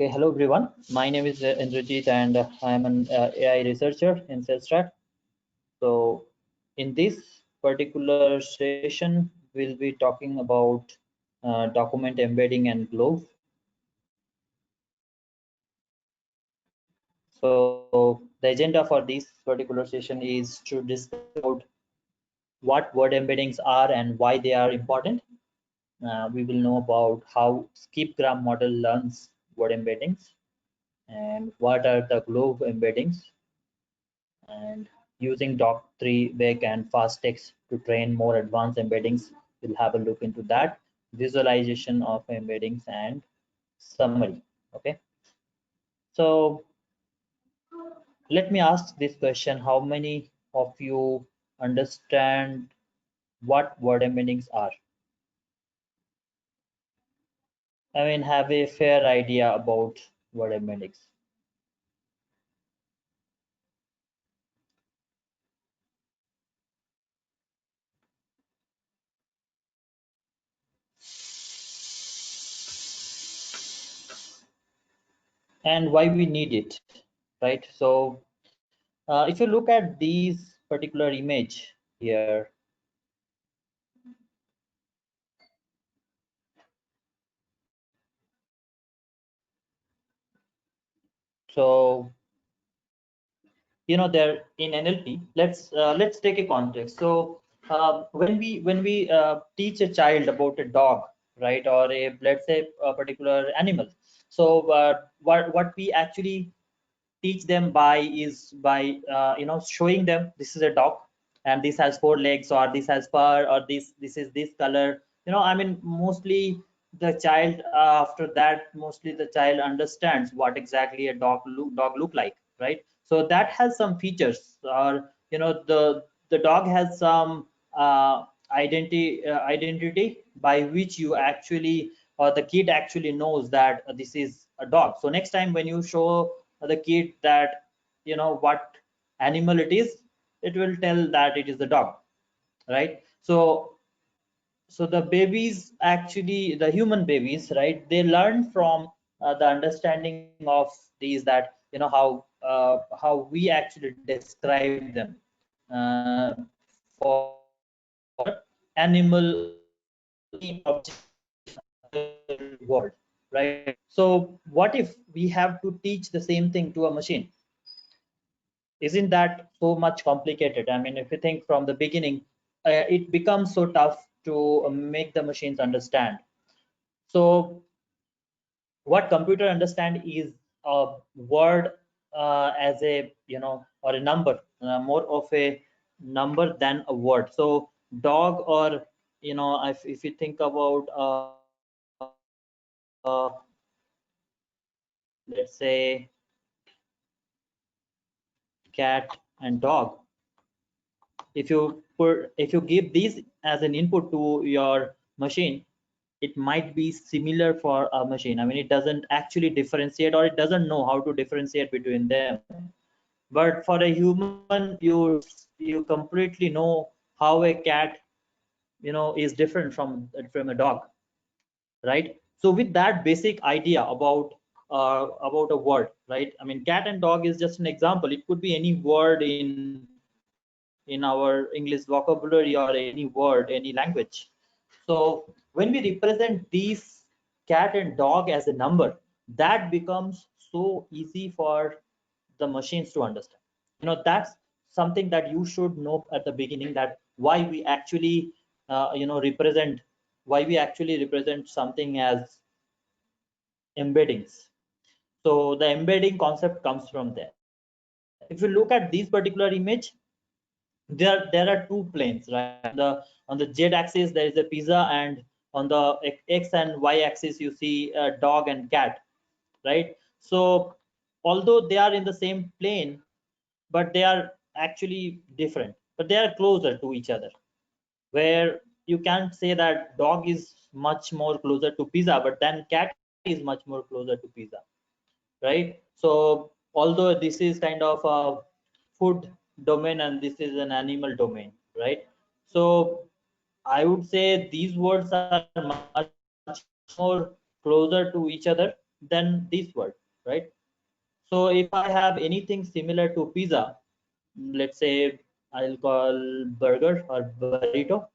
Okay, hello everyone. My name is Indrajit and I am an AI researcher in CellStrat. So, in this particular session, we'll be talking about document embedding and GLoVe. So, the agenda for this particular session is to discuss about what word embeddings are and why they are important. We will know about how skip-gram model learns word embeddings and what are the GLoVe embeddings and using doc3 Vec and fasttext to train more advanced embeddings. We'll have a look into that, visualization of embeddings and summary. Okay, so let me ask this question: how many of you understand what word embeddings are? I mean, have a fair idea about word embeddings. And why we need it, right? So if you look at these particular image here, so there in NLP, let's take a context. So when we teach a child about a dog, right, or a, let's say, a particular animal, so what we actually teach them by is by showing them this is a dog and this has four legs, or this has fur, or this is this color. I mean, mostly the child, after that, mostly the child understands what exactly a dog look like, right? So that has some features, or the dog has some identity by which you actually, or the kid actually knows that this is a dog. So next time when you show the kid that what animal it will tell that it is the dog, right? So the babies, actually the human babies, right, they learn from the understanding of these, that how we actually describe them for animal or any object world, right? So what if we have to teach the same thing to a machine? Isn't that so much complicated? I mean, if you think from the beginning, it becomes so tough to make the machines understand. So what computer understand is a word, as a or a number, more of a number than a word. So dog, or if you think about let's say cat and dog, if you give these as an input to your machine, it might be similar for a machine. I mean, it doesn't actually differentiate, or it doesn't know how to differentiate between them. But for a human, you completely know how a cat is different from a dog, right? So with that basic idea about a word, right? I mean, cat and dog is just an example. It could be any word in our English vocabulary, or any word, any language. So when we represent these cat and dog as a number, that becomes so easy for the machines to understand. That's something that you should know at the beginning, that why we actually represent, something as embeddings. So the embedding concept comes from there. If you look at this particular image, there are two planes, right? On the z axis there is a pizza, and on the x and y axis you see a dog and cat, right? So although they are in the same plane, but they are actually different, but they are closer to each other, where you can't say that dog is much more closer to pizza, but then cat is much more closer to pizza, right? So although this is kind of a food domain and this is an animal domain, right? So I would say these words are much more closer to each other, than this word, right? So if I have anything similar to pizza, let's say I'll call burger or burrito,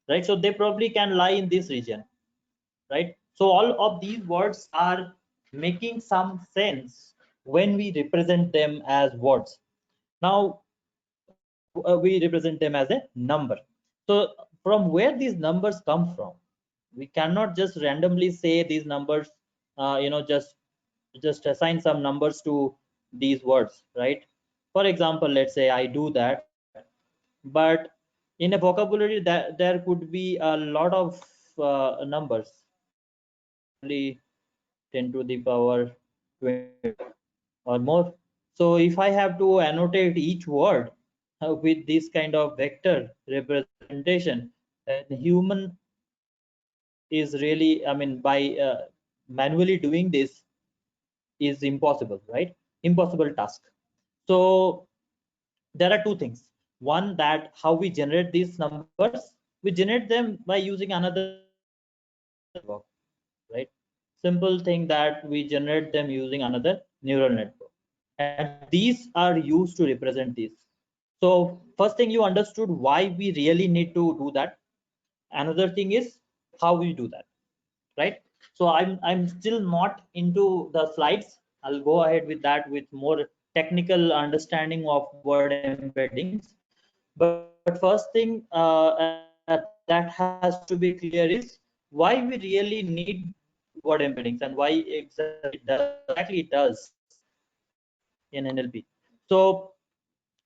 right? So they probably can lie in this region, right? So all of these words are making some sense when we represent them as words. Now we represent them as a number. So from where these numbers come from, we cannot just randomly say these numbers, just assign some numbers to these words, right? For example, let's say I do that, but in a vocabulary that there could be a lot of numbers, only 10 to the power 20 or more. So if I have to annotate each word with this kind of vector representation, then human is really, I mean, by manually doing this is impossible, right? Impossible task. So there are two things. One, that how we generate these numbers, we generate them by using another neural network, right? Simple thing that we generate them using another neural network, and these are used to represent this. So first thing, you understood why we really need to do that. Another thing is how we do that, right? So I'm still not into the slides. I'll go ahead with that with more technical understanding of word embeddings. But first thing that has to be clear is why we really need word embeddings and why exactly it does in NLP. So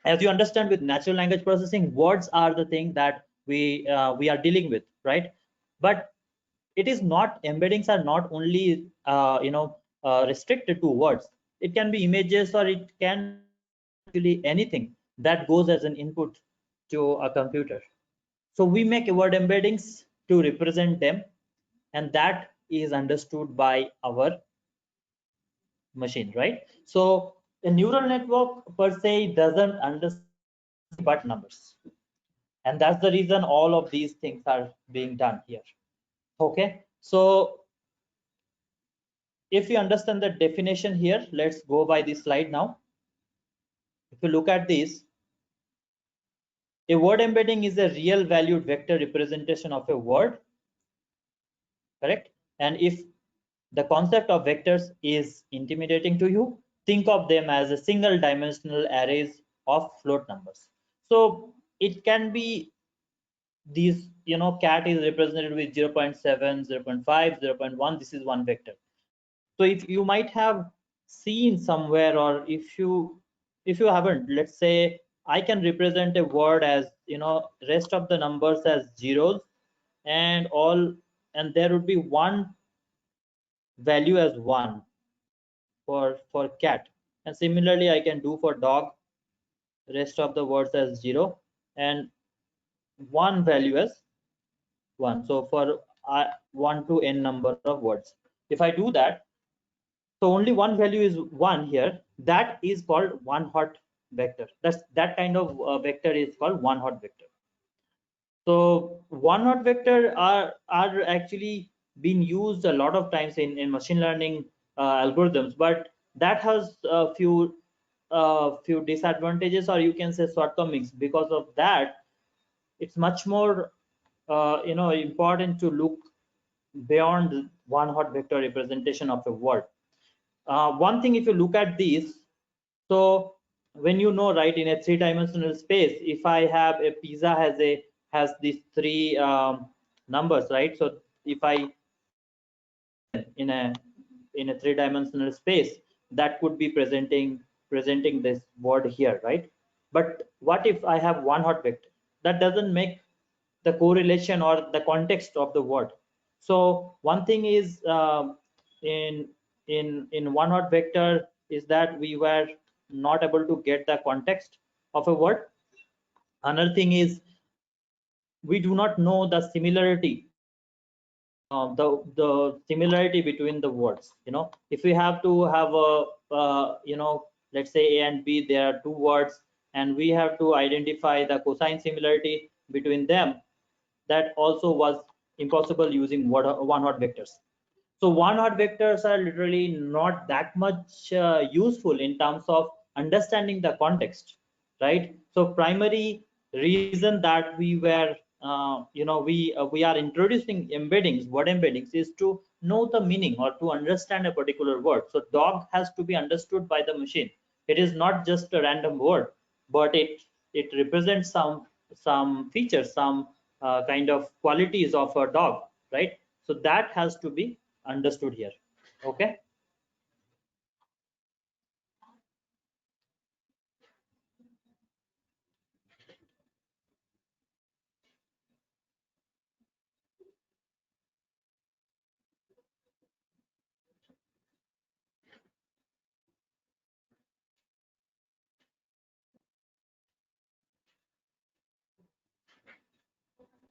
as you understand, with natural language processing, words are the thing that we are dealing with, right? But it is not, embeddings are not only restricted to words. It can be images, or it can be actually anything that goes as an input to a computer. So we make word embeddings to represent them, and that is understood by our machine, right? So a neural network per se doesn't understand anything but numbers, and that's the reason all of these things are being done here. Okay, so if you understand the definition here, let's go by this slide now. If you look at this, a word embedding is a real valued vector representation of a word, correct? And if the concept of vectors is intimidating to you, think of them as a single dimensional arrays of float numbers. So it can be these, cat is represented with 0 0.7, 0 0.5, 0 0.1. This is one vector. So if you might have seen somewhere, or if you haven't, let's say I can represent a word as, rest of the numbers as zeros, and all, and there would be one value as one for cat. And similarly I can do for dog, rest of the words as 0 and one value as 1. So for 1 to n number of words, if I do that, so only one value is 1 here. That is called one hot vector. That kind of vector is called one hot vector. So one hot vector are actually being used a lot of times in machine learning algorithms, but that has a few disadvantages, or you can say shortcomings. Because of that, it's much more important to look beyond one hot vector representation of a word. One thing, if you look at these, so when right, in a three-dimensional space, if I have a pizza has these three numbers, right? So if I in a three-dimensional space, that could be presenting this word here, right? But what if I have one hot vector? That doesn't make the correlation or the context of the word. So one thing is, in one hot vector, is that we were not able to get the context of a word. Another thing is, we do not know the similarity, the similarity between the words. If we have to have a let's say A and B, there are two words, and we have to identify the cosine similarity between them. That also was impossible using one hot vectors. So one-hot vectors are literally not that much useful in terms of understanding the context, right? So primary reason that we were, we are introducing embeddings, word embeddings, is to know the meaning or to understand a particular word. So dog has to be understood by the machine. It is not just a random word, but it represents some features, some kind of qualities of a dog, right? So that has to be understood here. Okay.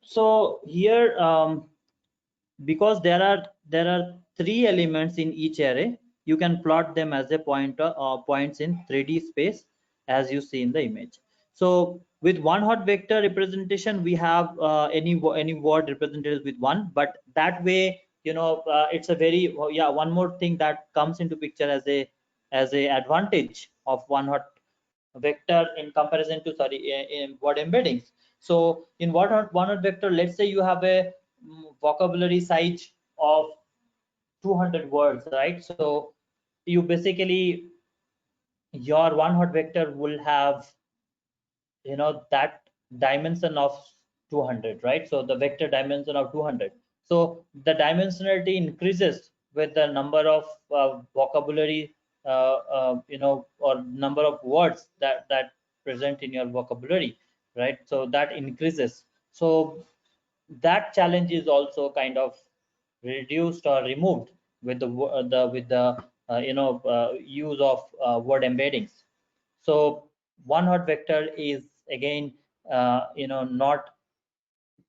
So here, because there are three elements in each array, you can plot them as a pointer points in 3D space, as you see in the image. So with one hot vector representation, we have any word represented with one, but that way, it's a very, yeah, one more thing that comes into picture as a advantage of one hot vector in comparison to, sorry, in word embeddings. So in one hot vector, let's say you have a vocabulary size of 200 words, right? So you basically, your one hot vector will have, that dimension of 200, right? So the vector dimension of 200. So the dimensionality increases with the number of vocabulary, or number of words that present in your vocabulary, right? So that increases. So that challenge is also kind of reduced or removed with the use of word embeddings. So one hot vector is again, not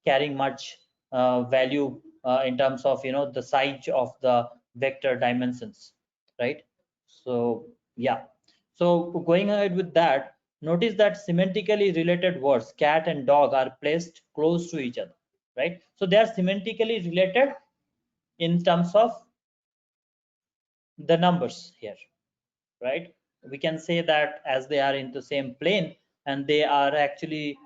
carrying much value in terms of, the size of the vector dimensions, right? So yeah. So going ahead with that, notice that semantically related words cat and dog are placed close to each other, right? So they are semantically related in terms of the numbers here, right? We can say that as they are in the same plane, and they are actually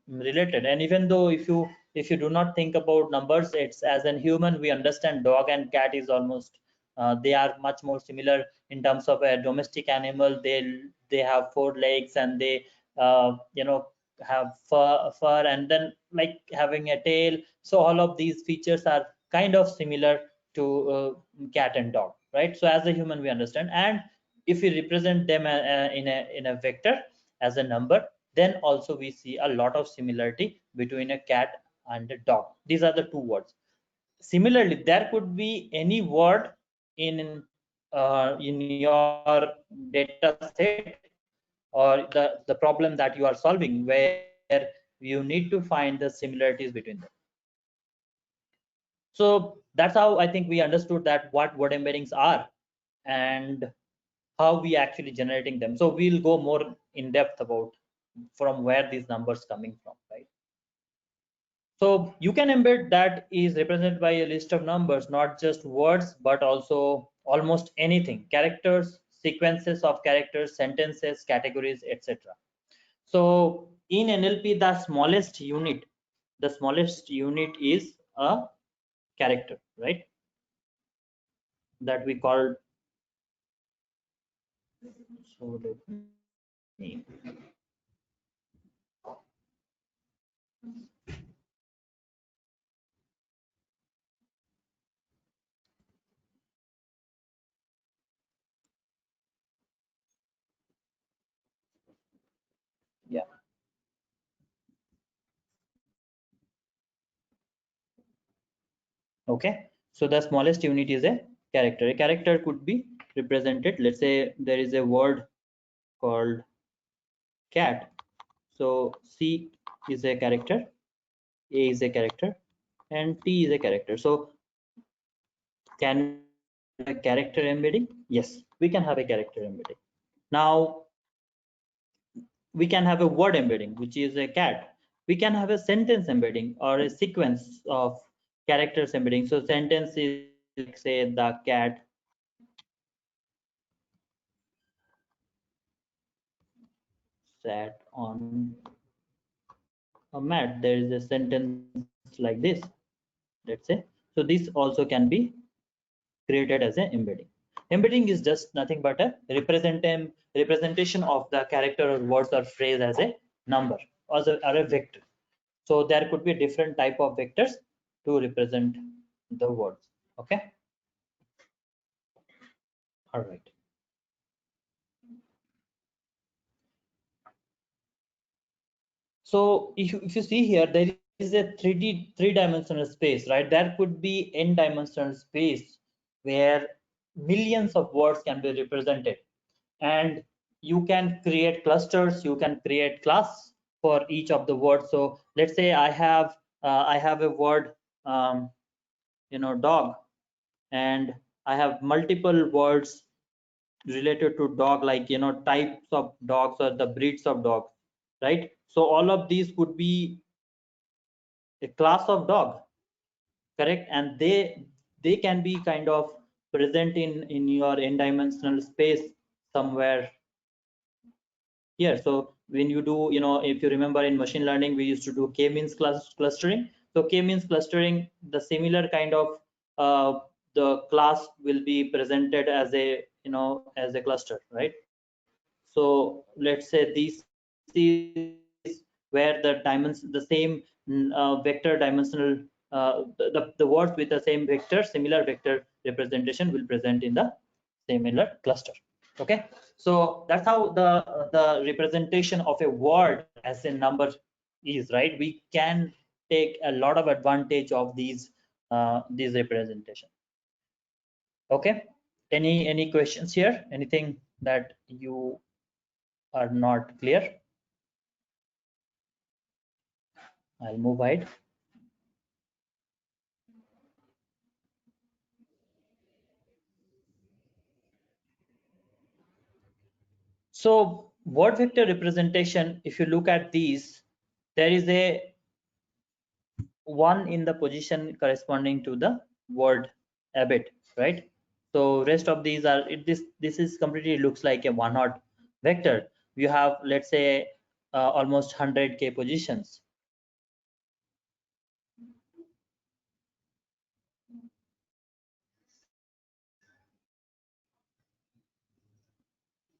related. And even though if you do not think about numbers, it's, as an human, we understand dog and cat is almost, they are much more similar in terms of a domestic animal. They have four legs, and they have fur, and then like having a tail. So all of these features are kind of similar to cat and dog, right? So as a human, we understand. And if we represent them in a vector as a number, then also we see a lot of similarity between a cat and a dog. These are the two words. Similarly, there could be any word in your data set, or the problem that you are solving, where you need to find the similarities between them. So that's how I think we understood that what word embeddings are, and how we actually generating them. So we'll go more in depth about from where these numbers coming from, right? So you can embed that is represented by a list of numbers, not just words, but also almost anything: characters, sequences of characters, sentences, categories, etc. So in NLP, the smallest unit is a character, right? That we call. So let me, yeah. Okay, so the smallest unit is a character. A character could be represented, let's say there is a word called cat. So C is a character, A is a character, and T is a character. So can we have a character embedding? Yes, we can have a character embedding. Now we can have a word embedding, which is a cat. We can have a sentence embedding or a sequence of characters embedding. So sentence is like say the cat sat on a mat. There is a sentence like this, let's say. So this also can be created as an embedding. Embedding is just nothing but a representation of the character or words or phrase as a number or a vector. So there could be different type of vectors to represent the words. Okay. All right. So if you see here, there is a 3D three-dimensional space, right? There could be n-dimensional space where millions of words can be represented, and you can create clusters, you can create class for each of the words. So let's say I have a word, dog, and I have multiple words related to dog, like types of dogs or the breeds of dogs, right? So all of these could be a class of dog, correct? And they can be kind of present in your n-dimensional space somewhere here. So when you do, if you remember in machine learning, we used to do k-means clustering. So k-means clustering, the similar kind of the class will be presented as a as a cluster, right? So let's say this is where the same vector dimensional the words with the same vector, similar vector representation will present in the similar cluster. Okay, so that's how the representation of a word as a number is, right? We can take a lot of advantage of these representation. Okay, any questions here? Anything that you are not clear? I'll move ahead. So word vector representation, if you look at these, there is a one in the position corresponding to the word a bit, right? So rest of these are this is completely looks like a one hot vector. You have, let's say, almost 100K positions.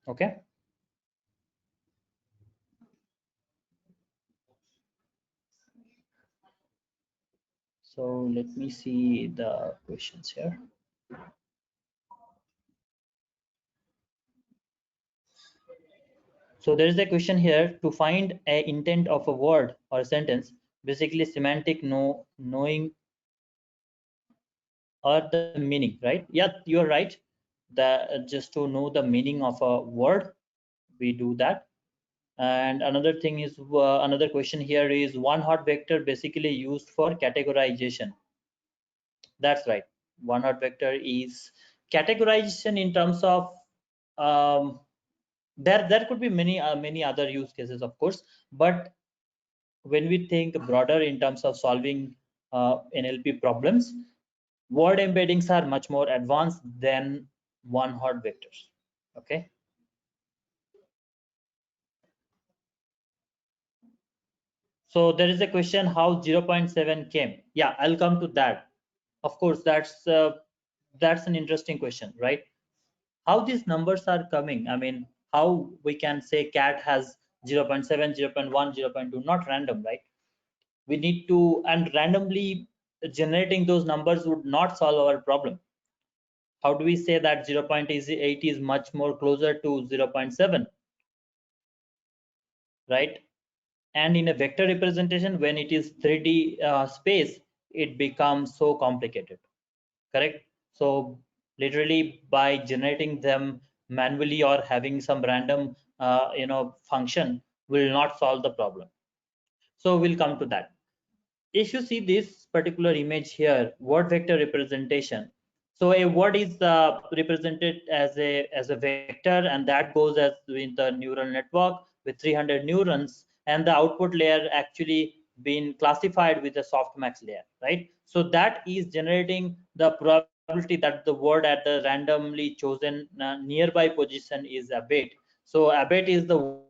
Okay. So let me see the questions here. So there is a question here: to find a intent of a word or a sentence, basically semantic knowing or the meaning, right? Yeah, you're right. That just to know the meaning of a word, we do that. And another thing is another question here is one hot vector basically used for categorization. That's right. One hot vector is categorization in terms of um, there could be many other use cases, of course, but when we think broader in terms of solving NLP problems, word embeddings are much more advanced than one hot vectors. Okay. So there is a question how 0.7 came. Yeah, I'll come to that. Of course, that's an interesting question, right? How these numbers are coming? I mean, how we can say cat has 0.7, 0.1, 0.2, not random, right? We need to, and randomly generating those numbers would not solve our problem. How do we say that 0.8 is much more closer to 0.7, right? And in a vector representation, when it is 3D space, it becomes so complicated, correct? So literally by generating them manually or having some random function will not solve the problem. So we'll come to that. If you see this particular image here, word vector representation, so a word is represented as a vector, and that goes as with the neural network with 300 neurons, and the output layer actually been classified with a softmax layer, right? So that is generating the probability that the word at the randomly chosen nearby position is abate. So abate is the word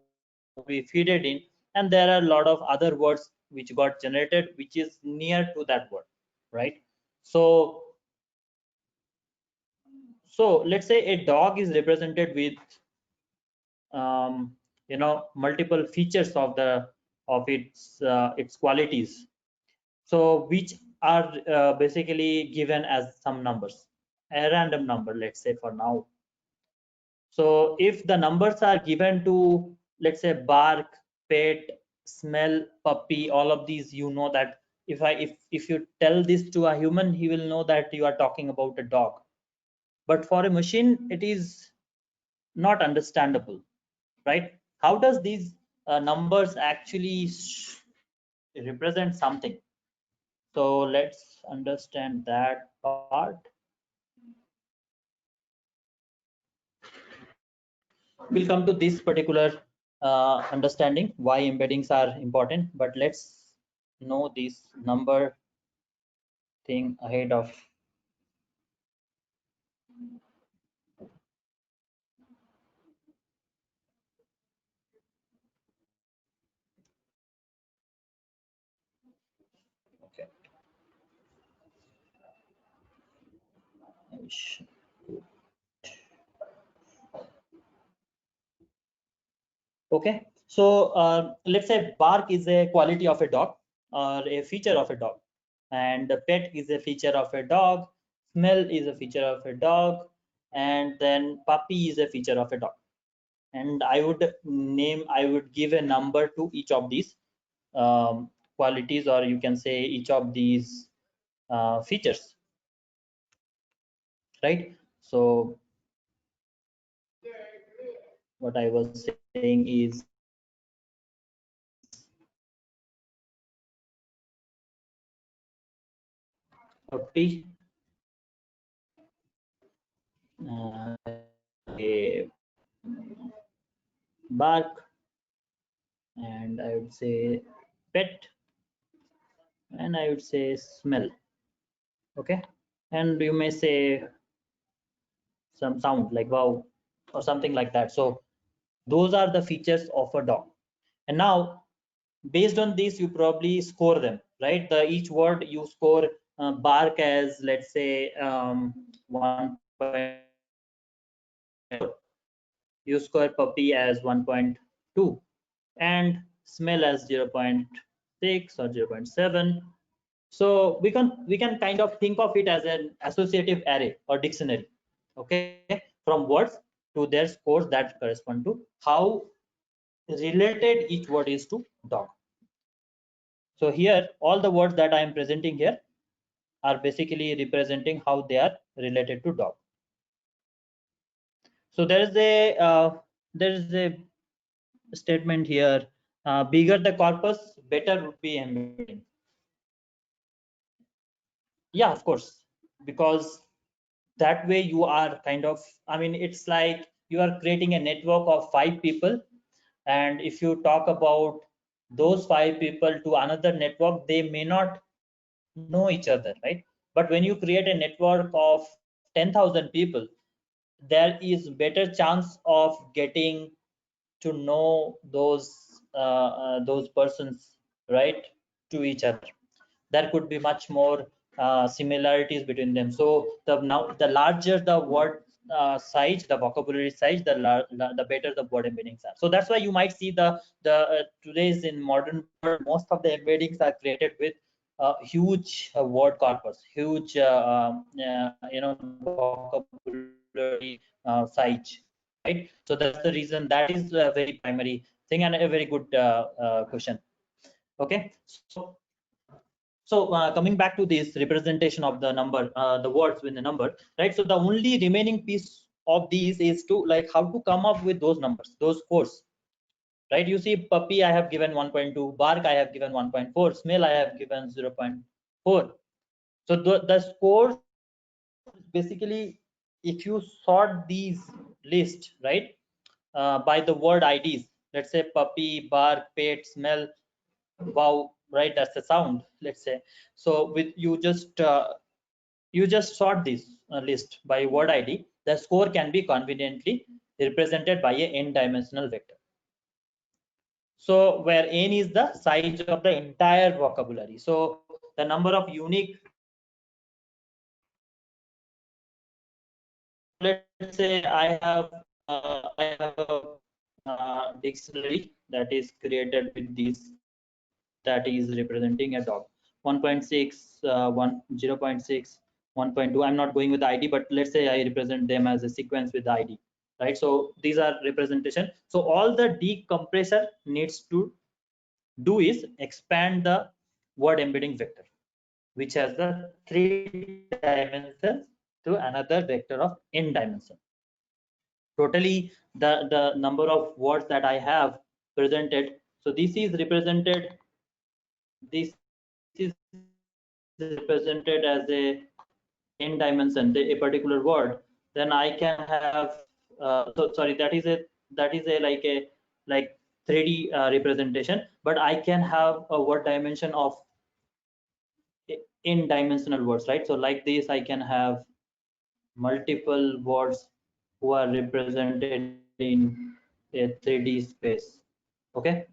we feed it in, and there are a lot of other words which got generated which is near to that word, right? So let's say a dog is represented with multiple features of its qualities, so which are basically given as some numbers, a random number, let's say for now. So if the numbers are given to, let's say, bark, pet, smell, puppy, all of these, you know that if you tell this to a human, he will know that you are talking about a dog. But for a machine, it is not understandable, right? How does these numbers actually represent something? So let's understand that part. We'll come to this particular understanding why embeddings are important, but let's know this number thing ahead of. Okay. Okay, so let's say bark is a quality of a dog or a feature of a dog, and the pet is a feature of a dog, smell is a feature of a dog, and then puppy is a feature of a dog. And I would give a number to each of these qualities, or you can say each of these features, right? So what I was saying is puppy, a bark, and I would say pet, and I would say smell. Okay, and you may say some sound like wow or something like that. So those are the features of a dog. And now based on this you probably score them, right? The each word you score, bark as, let's say, 1.4, you score puppy as 1.2, and smell as 0.6 or 0.7. So we can kind of think of it as an associative array or dictionary, okay, from words to their scores that correspond to how related each word is to dog. So here all the words that I am presenting here are basically representing how they are related to dog. So there is a statement here, bigger the corpus, better would be embedding. Yeah, of course, because that way you are kind of, I mean, it's like you are creating a network of 5 people, and if you talk about those 5 people to another network, they may not know each other, right? But when you create a network of 10,000 people, there is better chance of getting to know those persons, right, to each other. There could be much more similarities between them. So now the larger the word size, the vocabulary size, the better the word embeddings are. So that's why you might see the today's in modern world, most of the embeddings are created with huge word corpus, huge vocabulary size, right? So that's the reason, that is a very primary thing and a very good question. Okay, so coming back to this representation of the number, the words with the number, right? So the only remaining piece of these is to, like, how to come up with those numbers, those scores, right? You see, puppy I have given 1.2, bark I have given 1.4, smell I have given 0.4. So the scores basically, if you sort these list, right, by the word IDs, let's say puppy, bark, pet, smell, wow, right, that's the sound, let's say. So with you just you just sort this list by word ID, the score can be conveniently represented by a n-dimensional vector. So where n is the size of the entire vocabulary. So the number of unique, let's say I have a dictionary that is created with this, that is representing a dog. 1.6, 0.6, 1.2. I'm not going with the ID, but let's say I represent them as a sequence with the ID, right? So these are representation. So all the decompressor needs to do is expand the word embedding vector, which has the 3 dimensions, to another vector of n dimension. Totally the number of words that I have presented. So this is represented. This is represented as a n dimension, a particular word. Then I can have. So sorry, that is a like 3D representation. But I can have a word dimension of n dimensional words, right? So like this, I can have multiple words who are represented in a 3D space, okay,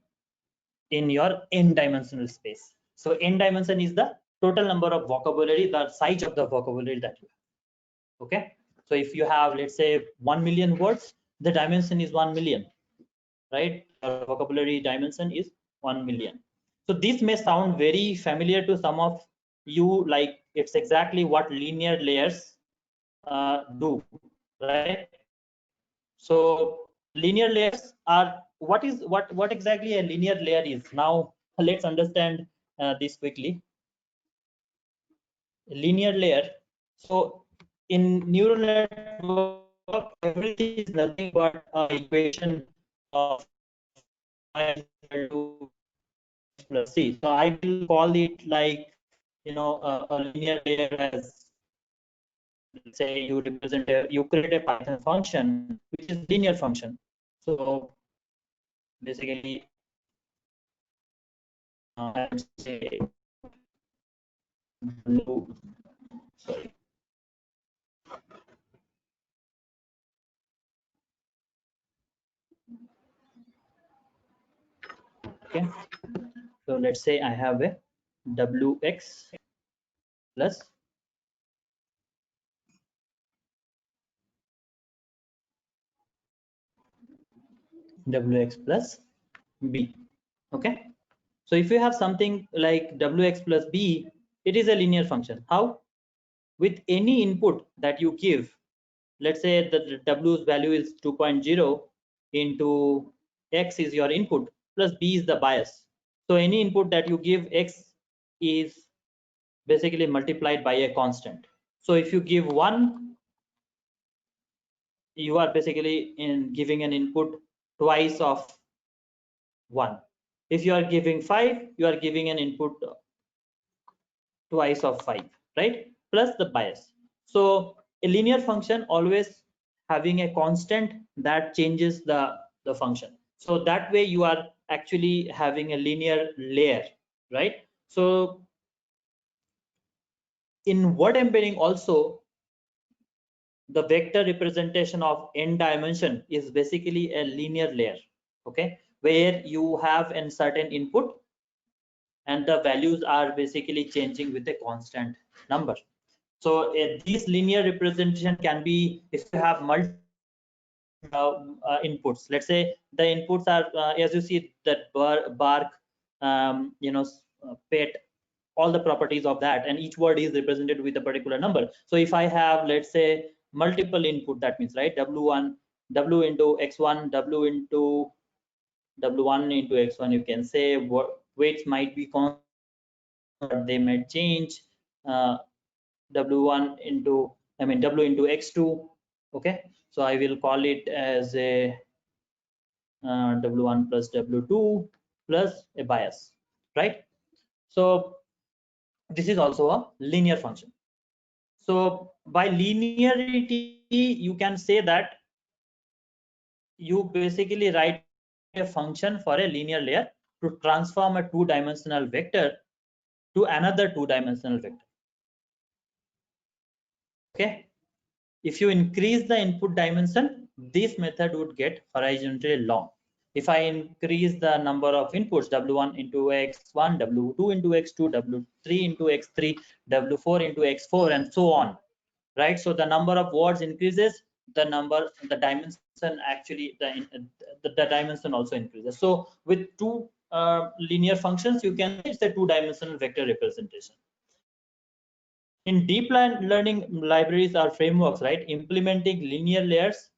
in your n dimensional space. So n dimension is the total number of vocabulary, the size of the vocabulary that you have, okay. So if you have, let's say, 1 million words, the dimension is 1 million, right? Your vocabulary dimension is 1 million. So this may sound very familiar to some of you, like it's exactly what linear layers do, right? So linear layers are, what exactly a linear layer is. Now let's understand this quickly. Linear layer. So in neural network, everything is nothing but equation of y equal to plus c. So I will call it like, a linear layer as, let's say, you create a Python function which is linear function. So basically, I would say sorry. Okay. So let's say I have a wx plus wx plus b. Okay. So if you have something like wx plus b, it is a linear function. How? With any input that you give, let's say the w's value is 2.0 into x is your input plus b is the bias. So any input that you give, x is basically multiplied by a constant. So if you give 1, you are basically giving an input twice of 1. If you are giving 5, you are giving an input twice of 5, right? Plus the bias. So a linear function always having a constant that changes the function. So that way you are actually having a linear layer, right? So in word embedding also, the vector representation of n dimension is basically a linear layer, okay, where you have a certain input and the values are basically changing with a constant number. So this linear representation can be, if you have multiple inputs. Let's say the inputs are, as you see, that bark, pet, all the properties of that, and each word is represented with a particular number. So if I have, let's say, multiple input, that means, right, w1, w into x1, w into w1 into x1, you can say what weights might be constant, but they might change. W1 into, w into x2, okay. So I will call it as a w1 plus w2 plus a bias, right? So this is also a linear function. So by linearity, you can say that you basically write a function for a linear layer to transform a two-dimensional vector to another two-dimensional vector. Okay, if you increase the input dimension, this method would get horizontally long. If I increase the number of inputs, W1 into X1, W2 into X2, W3 into X3, W4 into X4, and so on, right? So the number of words increases, the dimension actually, the dimension also increases. So with two linear functions, you can say it's a two-dimensional vector representation. In deep learning libraries or frameworks, right, implementing linear layers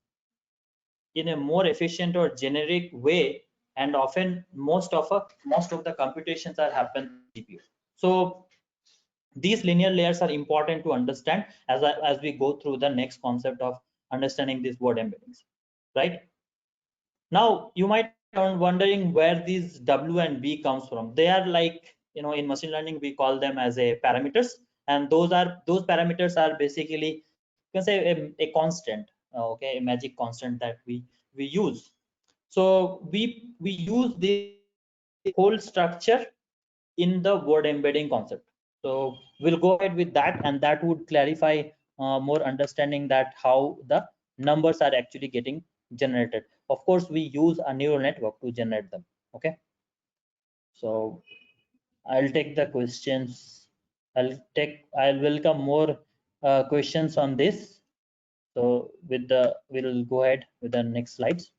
in a more efficient or generic way, and often most of the computations are happen GPU. So these linear layers are important to understand as we go through the next concept of understanding these word embeddings, right? Now you might be wondering where these W and B comes from. They are like, in machine learning we call them as a parameters, and those parameters are basically, you can say, a constant, okay, a magic constant that we use. So we use this whole structure in the word embedding concept. So we'll go ahead with that, and that would clarify more understanding that how the numbers are actually getting generated. Of course, we use a neural network to generate them. Okay, so I'll take the questions. I'll welcome more questions on this. So we'll go ahead with the next slides.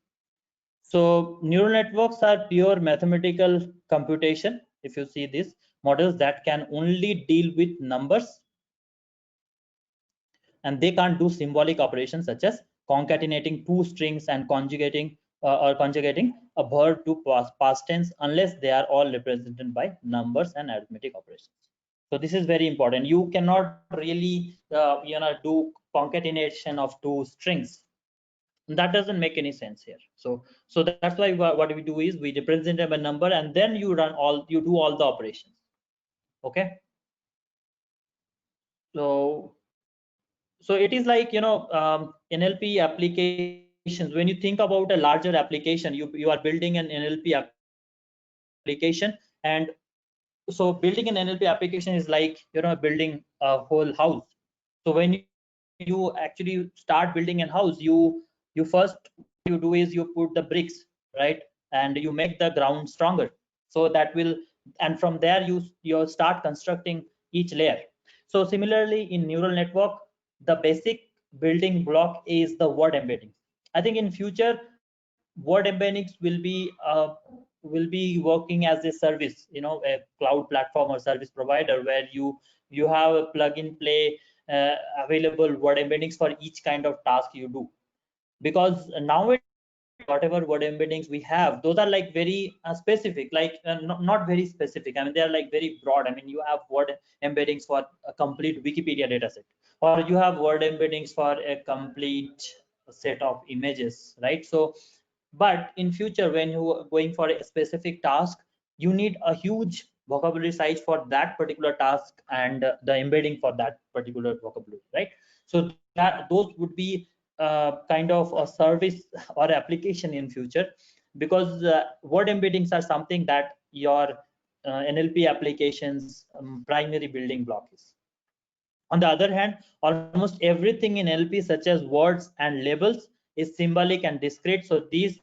So neural networks are pure mathematical computation. If you see these models that can only deal with numbers, and they can't do symbolic operations such as concatenating two strings and conjugating a verb to past tense unless they are all represented by numbers and arithmetic operations. So this is very important. You cannot really do concatenation of two strings. That doesn't make any sense here. So that's why what we do is we represent a number, and then you do all the operations. Okay, so it is like, NLP applications. When you think about a larger application, you are building an NLP application. And so building an NLP application is like, building a whole house. So when you actually start building a house, you first, what you do is you put the bricks, right, and you make the ground stronger. So that will, and from there you start constructing each layer. So similarly in neural network, the basic building block is the word embedding. I think in future word embeddings will be working as a service, a cloud platform or service provider, where you have a plug and play available word embeddings for each kind of task you do. Because nowadays whatever word embeddings we have, those are like very specific, like not very specific. I mean, they are like very broad. I mean, you have word embeddings for a complete Wikipedia dataset, or you have word embeddings for a complete set of images, right? So but in future, when you are going for a specific task, you need a huge vocabulary size for that particular task, and the embedding for that particular vocabulary, right? So that those would be kind of a service or application in future, because word embeddings are something that your NLP applications primary building block is. On the other hand, almost everything in NLP, such as words and labels, is symbolic and discrete. So this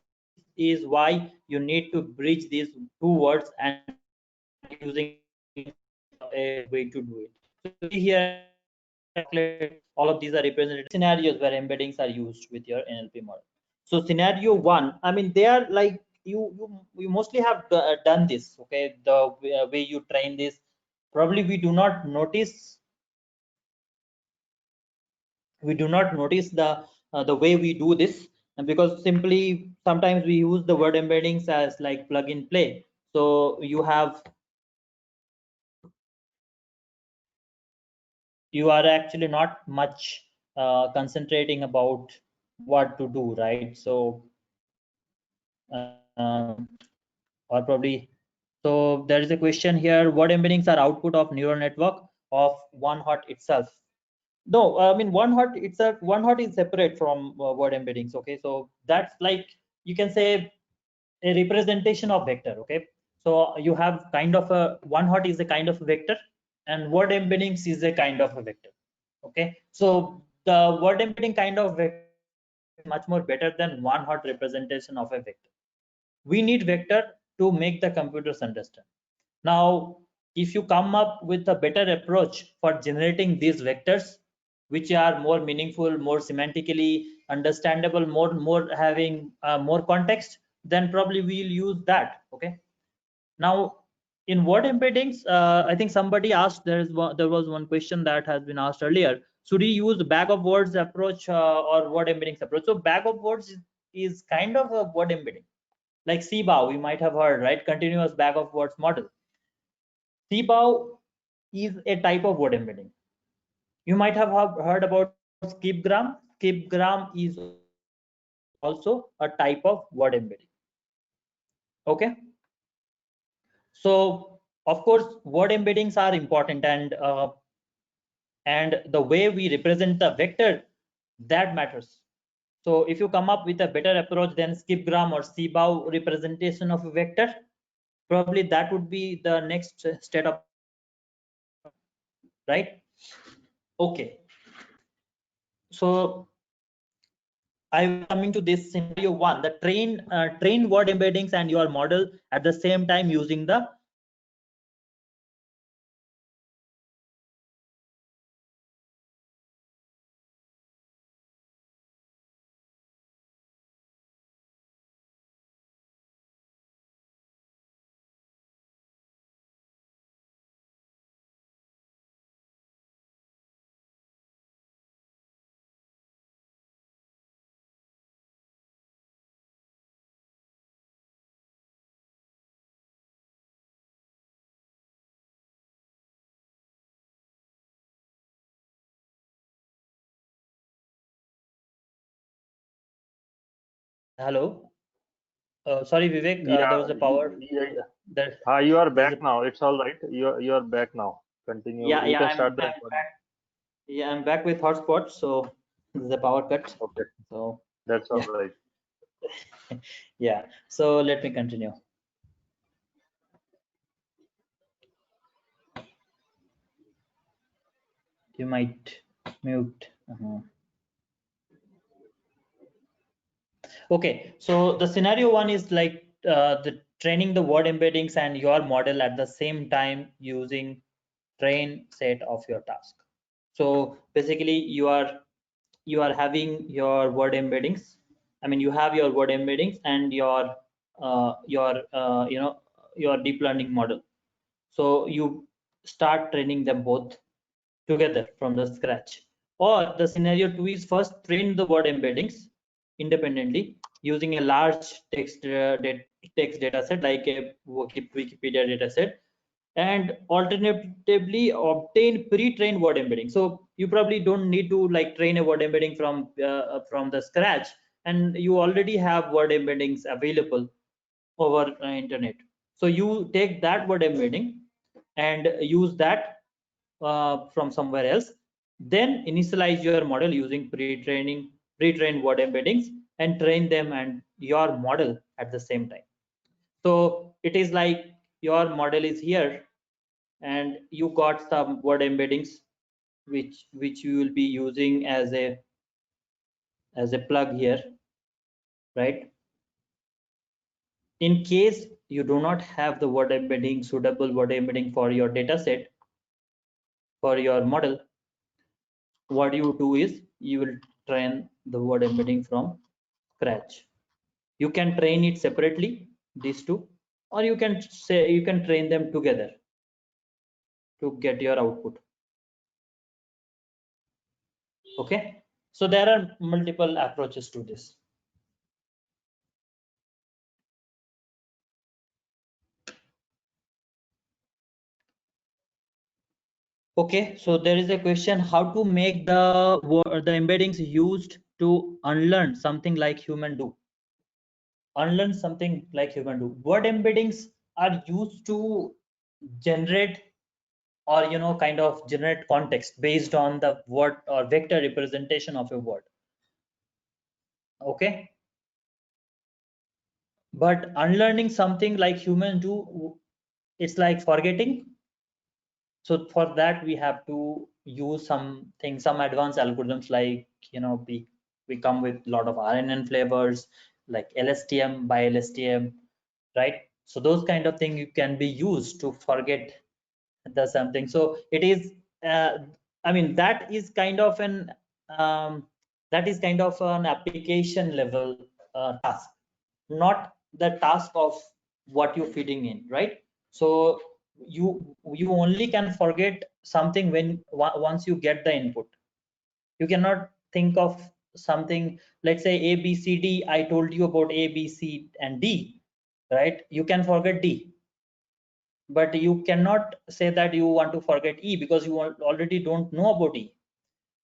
is why you need to bridge these two words, and using a way to do it. So you see here, all of these are represented scenarios where embeddings are used with your NLP model. So scenario one, I mean, they are like you mostly have done this. Okay, the way you train this, probably we do not notice the way we do this, and because simply sometimes we use the word embeddings as like plug and play. So you are actually not much concentrating about what to do, right? So or probably, so there is a question here: what embeddings are output of neural network of one hot itself? No, I mean, one hot is separate from word embeddings. Okay, so that's like, you can say, a representation of vector. Okay, so you have kind of a one hot is a kind of a vector, and word embeddings is a kind of a vector. Okay, so the word embedding kind of vector is much more better than one hot representation of a vector. We need vector to make the computers understand. Now, if you come up with a better approach for generating these vectors, which are more meaningful, more semantically understandable, more having more context, then probably we'll use that. Okay. Now, in word embeddings, I think somebody asked, there was one question that has been asked earlier. Should we use bag of words approach or word embeddings approach? So bag of words is kind of a word embedding. Like CBOW, you might have heard, right? Continuous bag of words model. CBOW is a type of word embedding. You might have heard about skipgram. Skipgram is also a type of word embedding. Okay. So of course, word embeddings are important, and the way we represent the vector, that matters. So if you come up with a better approach than skipgram or CBOW representation of a vector, probably that would be the next state of, right? Okay. So I'm coming to this scenario one, the train word embeddings and your model at the same time using the hello. Sorry, Vivek, there Yeah, was a power. yeah, There, you are there's back a now. It's all right. You are back now. Continue. yeah, You yeah. can I'm start the I'm recording. back. Yeah, I'm back with hotspot. So there's a power cut. Okay, So that's all yeah, right. yeah. So let me continue. You might mute. Okay, so the scenario one is like the training the word embeddings and your model at the same time using train set of your task. So basically you are having your word embeddings. I mean, you have your word embeddings and your deep learning model. So you start training them both together from the scratch. Or the scenario two is first train the word embeddings independently using a large text data set like a Wikipedia data set, and alternatively obtain pre-trained word embedding. So you probably don't need to like train a word embedding from the scratch, and you already have word embeddings available over internet. So you take that word embedding and use that from somewhere else, then initialize your model using pre-trained word embeddings and train them and your model at the same time. So it is like your model is here and you got some word embeddings which you will be using as a plug here, right? In case you do not have the word embedding, suitable word embedding for your data set, for your model, what you do is you will train the word embedding from scratch. You can train it separately, these two, or you can say you can train them together to get your output. Okay, so there are multiple approaches to this. Okay, so there is a question how to make the embeddings used to unlearn something like human do. Unlearn something like human do. Word embeddings are used to generate or kind of generate context based on the word or vector representation of a word. Okay, but unlearning something like humans do, it's like forgetting. So for that we have to use some advanced algorithms, like we come with a lot of RNN flavors like LSTM by LSTM, right? So those kind of thing you can be used to forget the something. So it is I mean that is kind of an application level task, not the task of what you're feeding in, right? So you only can forget something when once you get the input. You cannot think of something, let's say A B C D. I told you about A B C and D, right? You can forget D, but you cannot say that you want to forget E because you already don't know about E.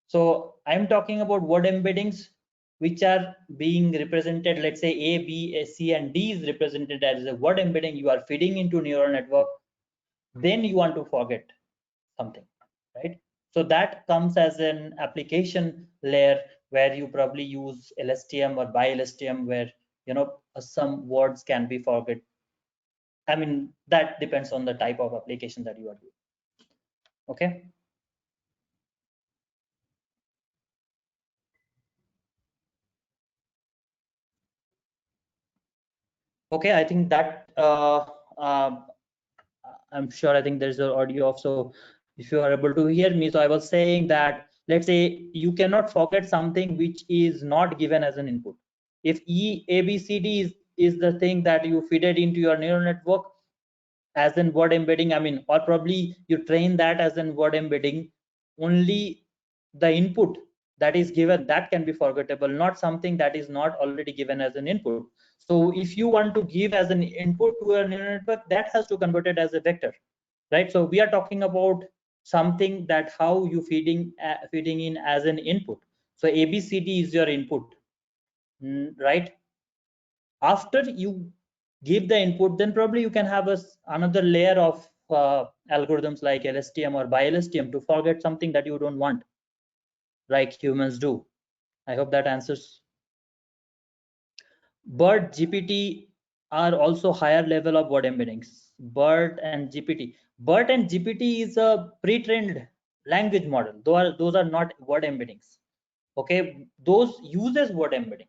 So I'm talking about word embeddings which are being represented, let's say A, B, C, and D is represented as a word embedding. You are feeding into neural network, then you want to forget something, right? So that comes as an application layer where you probably use LSTM or by LSTM, where some words can be forget. I mean, that depends on the type of application that you are doing. Okay. Okay, I think that I'm sure, I think there's an audio off. So if you are able to hear me, so I was saying that, let's say you cannot forget something which is not given as an input. If A, B, C, D is the thing that you feed it into your neural network as in word embedding, I mean, or probably you train that as in word embedding, only the input that is given, that can be forgettable, not something that is not already given as an input. So if you want to give as an input to a neural network, that has to convert it as a vector, right? So we are talking about something that how you feeding in as an input. So ABCD is your input, right? After you give the input, then probably you can have another layer of algorithms like LSTM or by LSTM to forget something that you don't want, like humans do. I hope that answers. BERT, GPT are also higher level of word embeddings. BERT and GPT. BERT and GPT is a pre-trained language model. Those are not word embeddings. Okay, those uses word embedding.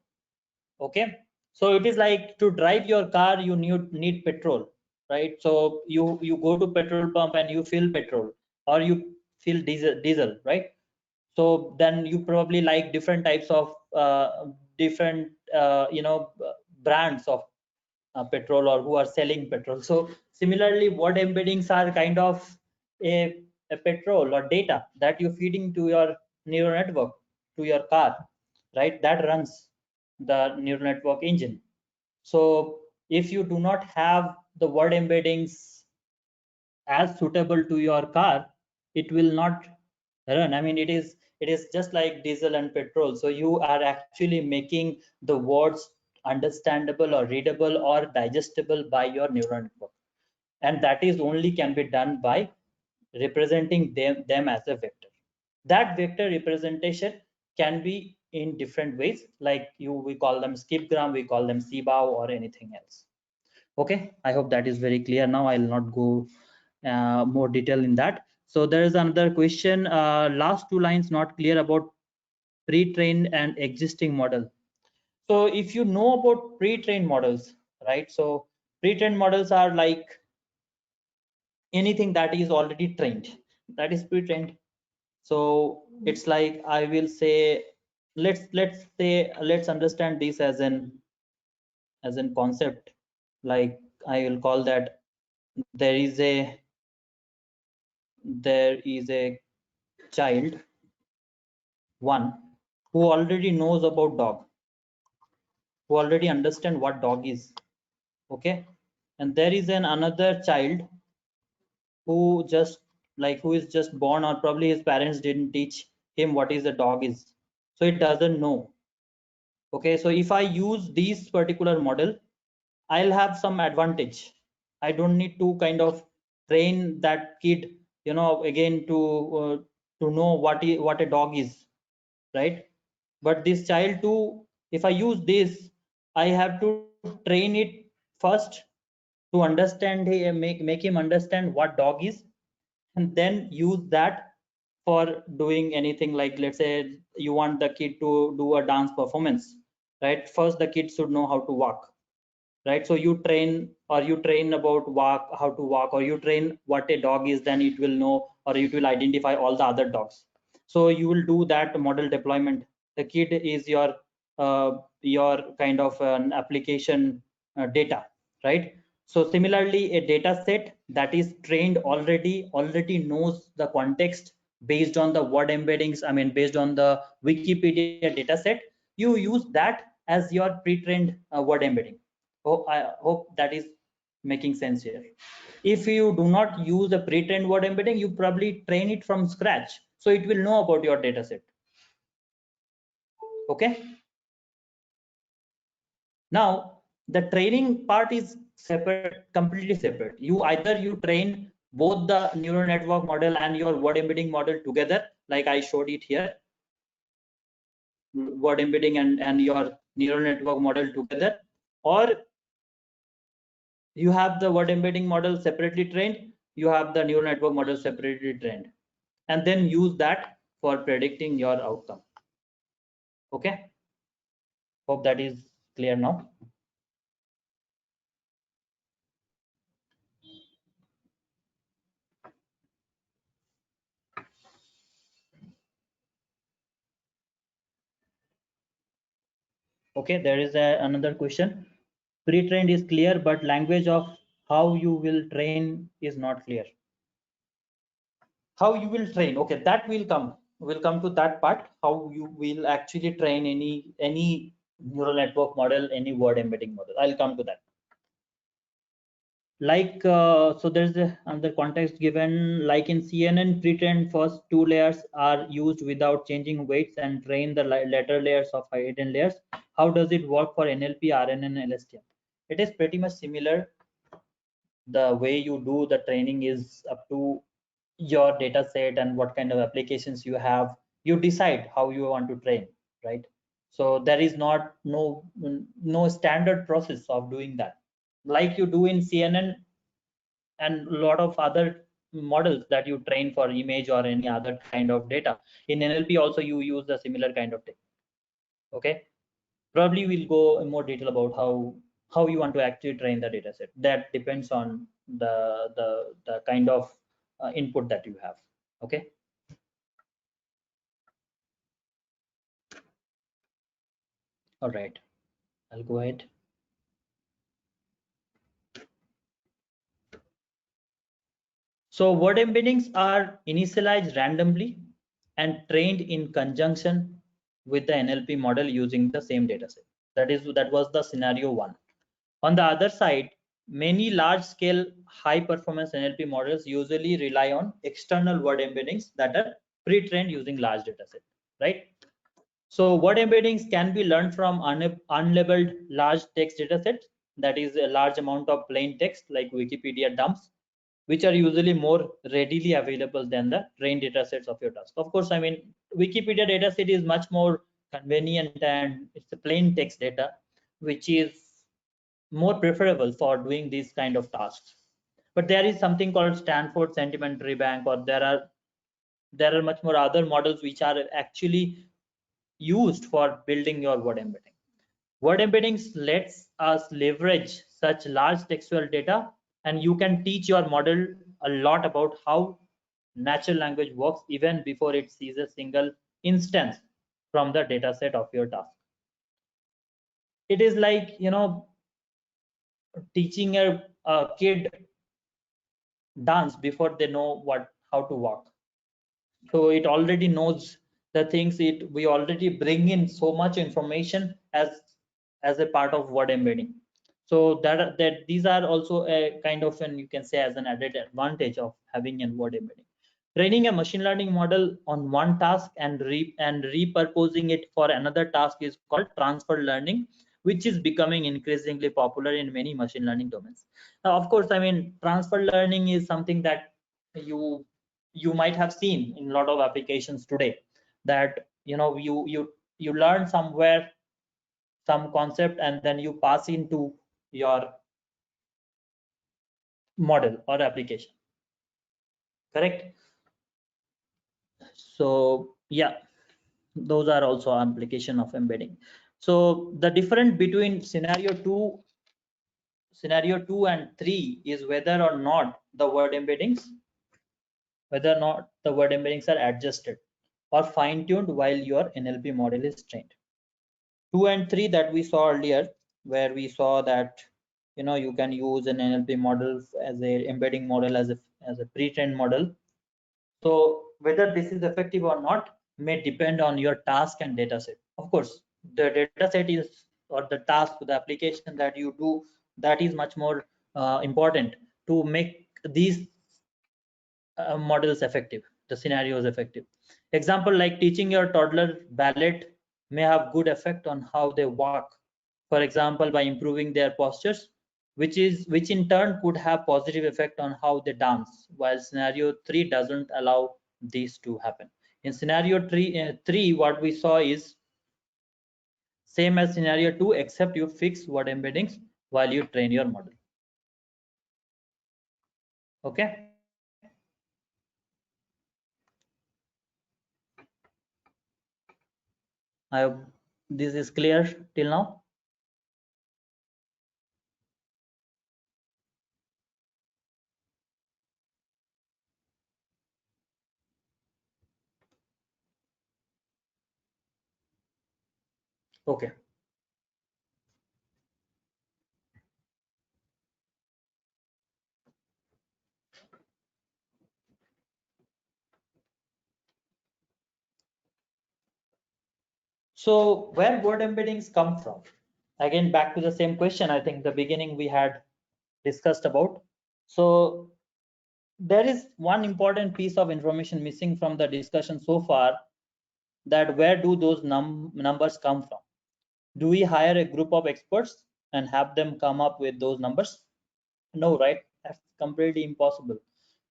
Okay, so it is like to drive your car, you need petrol, right? So you go to petrol pump and you fill petrol, or you fill diesel, right? So then you probably like different types of different brands of petrol, or who are selling petrol. So similarly, word embeddings are kind of a petrol or data that you're feeding to your neural network, to your car, right? That runs the neural network engine. So if you do not have the word embeddings as suitable to your car, it will not run. I mean, it is just like diesel and petrol. So you are actually making the words understandable or readable or digestible by your neural network, and that is only can be done by representing them as a vector. That vector representation can be in different ways, like we call them skipgram, we call them cbow, or anything else. Okay, I hope that is very clear now. I'll not go more detail in that. So there is another question, last two lines not clear about pre-trained and existing model. So if you know about pre-trained models, right? So pre-trained models are like anything that is already trained, that is pre-trained. So it's like, I will say, let's understand this as an concept. Like, I will call that there is a child one who already knows about dog, who already understand what dog is. Okay, and there is another child who just, like, who is just born, or probably his parents didn't teach him what is a dog is, so it doesn't know. Okay, so if I use this particular model, I'll have some advantage. I don't need to kind of train that kid, again, to know what a dog is, right? But this child too, if I use this, I have to train it first to understand, make him understand what dog is, and then use that for doing anything, like let's say you want the kid to do a dance performance, right? First the kid should know how to walk, right? So you train, or you train about walk, how to walk, or you train what a dog is, then it will know, or it will identify all the other dogs. So you will do that model deployment. The kid is your kind of an application data, right? So similarly, a data set that is trained already knows the context based on the word embeddings, I mean based on the Wikipedia data set. You use that as your pre-trained word embedding. Oh, I hope that is making sense here. If you do not use a pre-trained word embedding, you probably train it from scratch, so it will know about your data set. Okay. Now the training part is separate, completely separate. You train both the neural network model and your word embedding model together, like I showed it here. Word embedding and your neural network model together, or you have the word embedding model separately trained, you have the neural network model separately trained, and then use that for predicting your outcome. Okay, hope that is clear now. Okay, there is another question. Pre-trained is clear, but language of how you will train is not clear. How you will train, okay, that will come. We'll come to that part, how you will actually train any neural network model, any word embedding model. I'll come to that. Like so there's another context given, like in CNN, pre-trained first two layers are used without changing weights and train the later layers of hidden layers. How does it work for NLP, RNN, and LSTM? It is pretty much similar. The way you do the training is up to your data set and what kind of applications you have. You decide how you want to train, right? So there is no standard process of doing that, like you do in CNN and a lot of other models that you train for image or any other kind of data. In NLP also you use a similar kind of thing. Okay, probably we'll go in more detail about how you want to actually train the data set. That depends on the kind of input that you have. Okay, all right, I'll go ahead. So word embeddings are initialized randomly and trained in conjunction with the NLP model using the same dataset. That was the scenario one. On the other side, many large-scale high-performance NLP models usually rely on external word embeddings that are pre-trained using large dataset, right? So word embeddings can be learned from unlabeled large text datasets, that is a large amount of plain text like Wikipedia dumps, which are usually more readily available than the trained datasets of your task. Of course, I mean, Wikipedia dataset is much more convenient and it's a plain text data, which is more preferable for doing these kind of tasks. But there is something called Stanford Sedimentary Bank, or there are much more other models which are actually used for building your word embedding. Word embeddings lets us leverage such large textual data, and you can teach your model a lot about how natural language works even before it sees a single instance from the data set of your task. It is like, teaching a kid dance before they know how to walk. So it already knows the things. We already bring in so much information as a part of word embedding. So that these are also a kind of an, you can say, as an added advantage of having a word embedding. Training a machine learning model on one task and repurposing it for another task is called transfer learning, which is becoming increasingly popular in many machine learning domains. Now, of course, I mean, transfer learning is something that you might have seen in a lot of applications today, that you learn somewhere some concept and then you pass into your model or application, correct? So yeah, those are also application of embedding. So the difference between scenario 2 and 3 is whether or not the word embeddings are adjusted or fine-tuned while your NLP model is trained. 2 and 3 that we saw earlier, where we saw that you can use an NLP model as a embedding model as a pre-trained model. So whether this is effective or not may depend on your task and data set. Of course, the data set is, or the task, the application that you do, that is much more important to make these models effective, the scenarios effective. Example like teaching your toddler ballet may have good effect on how they walk, for example by improving their postures, which in turn could have positive effect on how they dance, while scenario 3 doesn't allow these to happen. In scenario 3 what we saw is same as scenario 2, except you fix word embeddings while you train your model. Okay, I hope this is clear till now. Okay. So where word embeddings come from? Again, back to the same question, I think the beginning we had discussed about. So there is one important piece of information missing from the discussion so far, that where do those numbers come from? Do we hire a group of experts and have them come up with those numbers? No, right? That's completely impossible.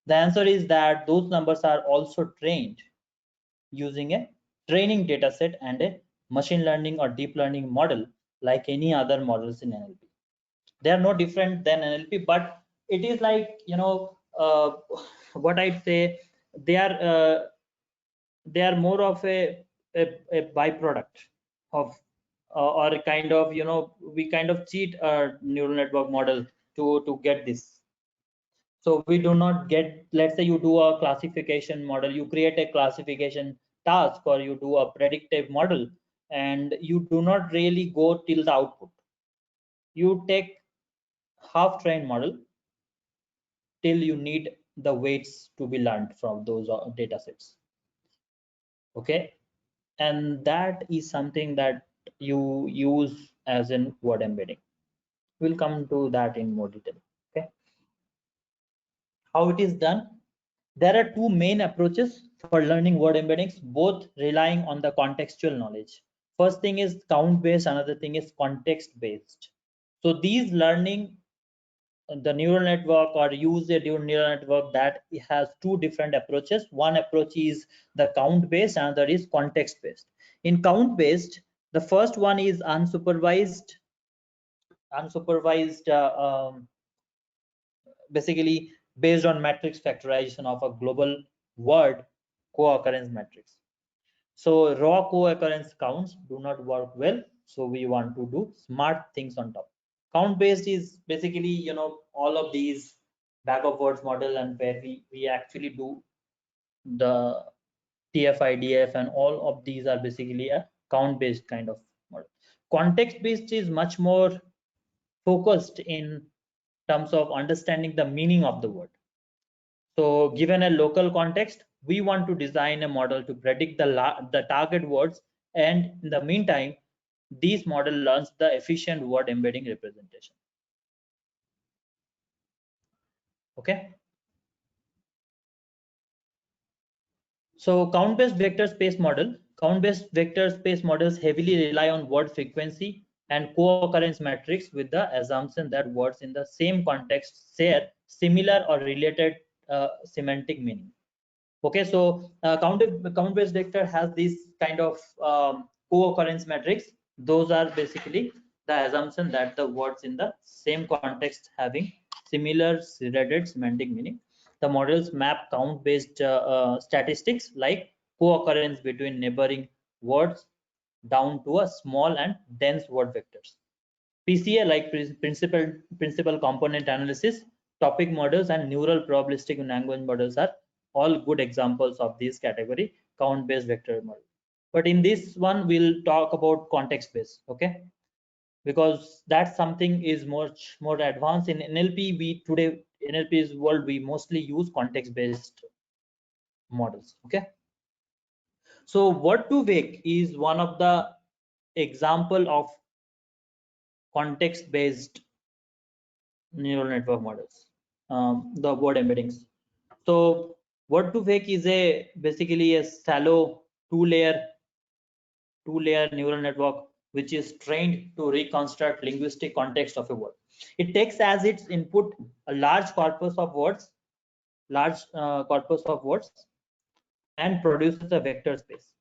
The answer is that those numbers are also trained using a training data set and a machine learning or deep learning model like any other models in NLP. They are no different than NLP, but it is like, what I'd say, they are uh, they are more of a byproduct of, or a kind of, we kind of cheat a neural network model to get this. So we do not get, let's say you do a classification model, you create a classification task, or you do a predictive model, and you do not really go till the output. You take half trained model till you need the weights to be learned from those data sets. Okay, and that is something that you use as in word embedding. We'll come to that in more detail. Okay, how it is done? There are two main approaches for learning word embeddings, both relying on the contextual knowledge. First thing is count based, another thing is context based. So these learning the neural network, or use a neural network, that has two different approaches. One approach is the count based, another is context based. In count based, the first one is unsupervised basically based on matrix factorization of a global word co-occurrence matrix. So raw co-occurrence counts do not work well, so we want to do smart things on top. Count based is basically, all of these bag of words model, and where we actually do the TF-IDF, and all of these are basically a count based kind of model. Context based is much more focused in terms of understanding the meaning of the word. So given a local context, we want to design a model to predict the target words, and in the meantime, this model learns the efficient word embedding representation. Okay. So count-based vector space model. Count-based vector space models heavily rely on word frequency and co-occurrence metrics, with the assumption that words in the same context share similar or related semantic meaning. Okay, so count-based vector has this kind of co-occurrence metrics. Those are basically the assumption that the words in the same context having similar related semantic meaning. The models map count-based statistics like co-occurrence between neighboring words down to a small and dense word vectors. PCA, like principal component analysis, topic models, and neural probabilistic language models are all good examples of this category count-based vector model. But in this one, we'll talk about context-based, okay? Because that's something is much more advanced in NLP. NLP's world, we mostly use context-based models, okay? So word2vec is one of the example of context-based neural network models, the word embeddings. So word2vec is basically a shallow two-layer neural network which is trained to reconstruct linguistic context of a word. It takes as its input a large corpus of words, and produces a vector space.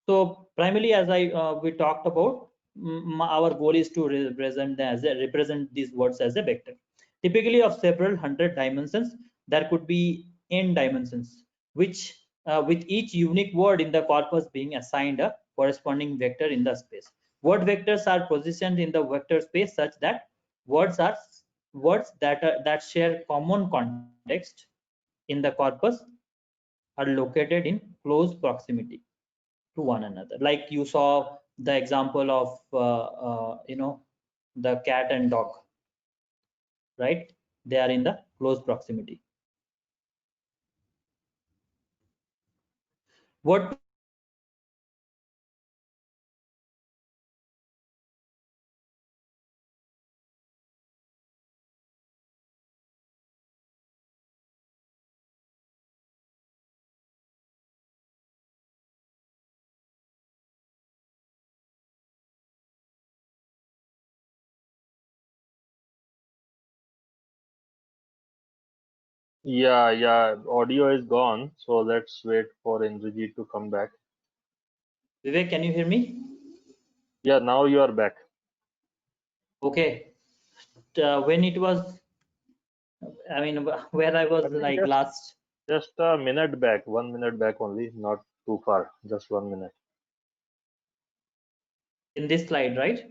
So primarily, as we talked about, our goal is to represent these words as a vector, typically of several hundred dimensions. There could be n dimensions, which with each unique word in the corpus being assigned a corresponding vector in the space. Word vectors are positioned in the vector space such that words that share common context in the corpus are located in close proximity to one another. Like you saw the example of the cat and dog, right? They are in the close proximity. What Yeah. Audio is gone, so let's wait for Indrajit to come back. Vivek, can you hear me? Yeah, now you are back. Okay. When it was, I mean, where I was I mean, like last just a minute back, 1 minute back only, not too far, just 1 minute. in this slide, right?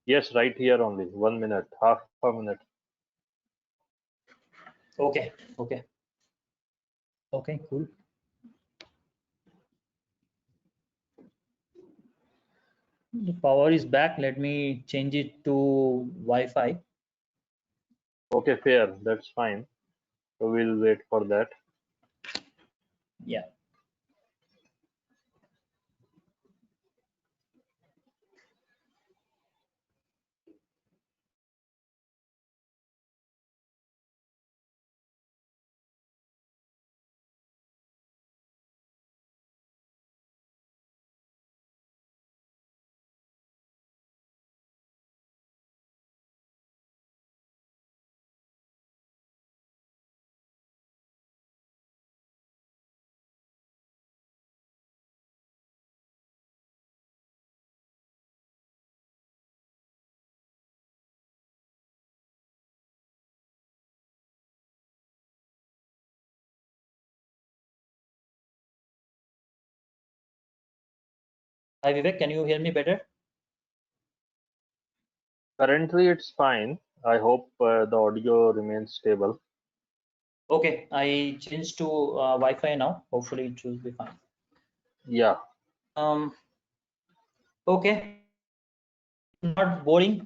Yes, right here only, 1 minute, half a minute. Okay. Okay. Okay. Cool. The power is back. Let me change it to Wi-Fi. Okay, fair, that's fine. So we'll wait for that. Yeah. Hi Vivek, can you hear me better? Currently, it's fine. I hope the audio remains stable. Okay, I changed to Wi-Fi now. Hopefully it should be fine. Yeah. Um, okay, if not boring,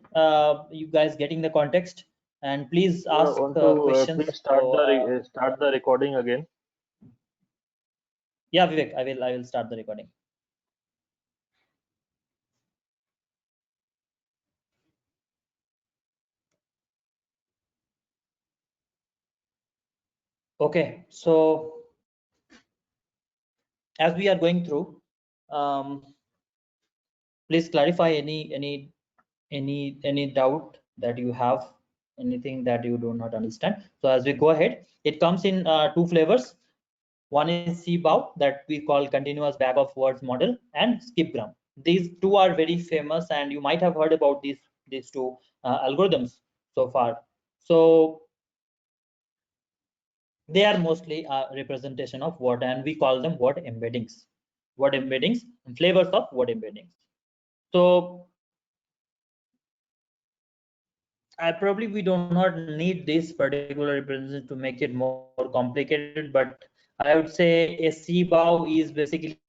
you guys getting the context, and please ask Want to please questions. start start the recording again? Yeah, Vivek, I will start the recording. Okay, so as we are going through, um, please clarify any doubt that you have, anything that you do not understand. So as we go ahead, it comes in two flavors. One is CBOW, that we call continuous bag of words model, and skipgram. These two are very famous, and you might have heard about these two algorithms so far. So they are mostly a representation of word, and we call them word embeddings. word embeddings and flavors of word embeddings. So we do not need this particular representation to make it more complicated, but I would say a CBOW is basically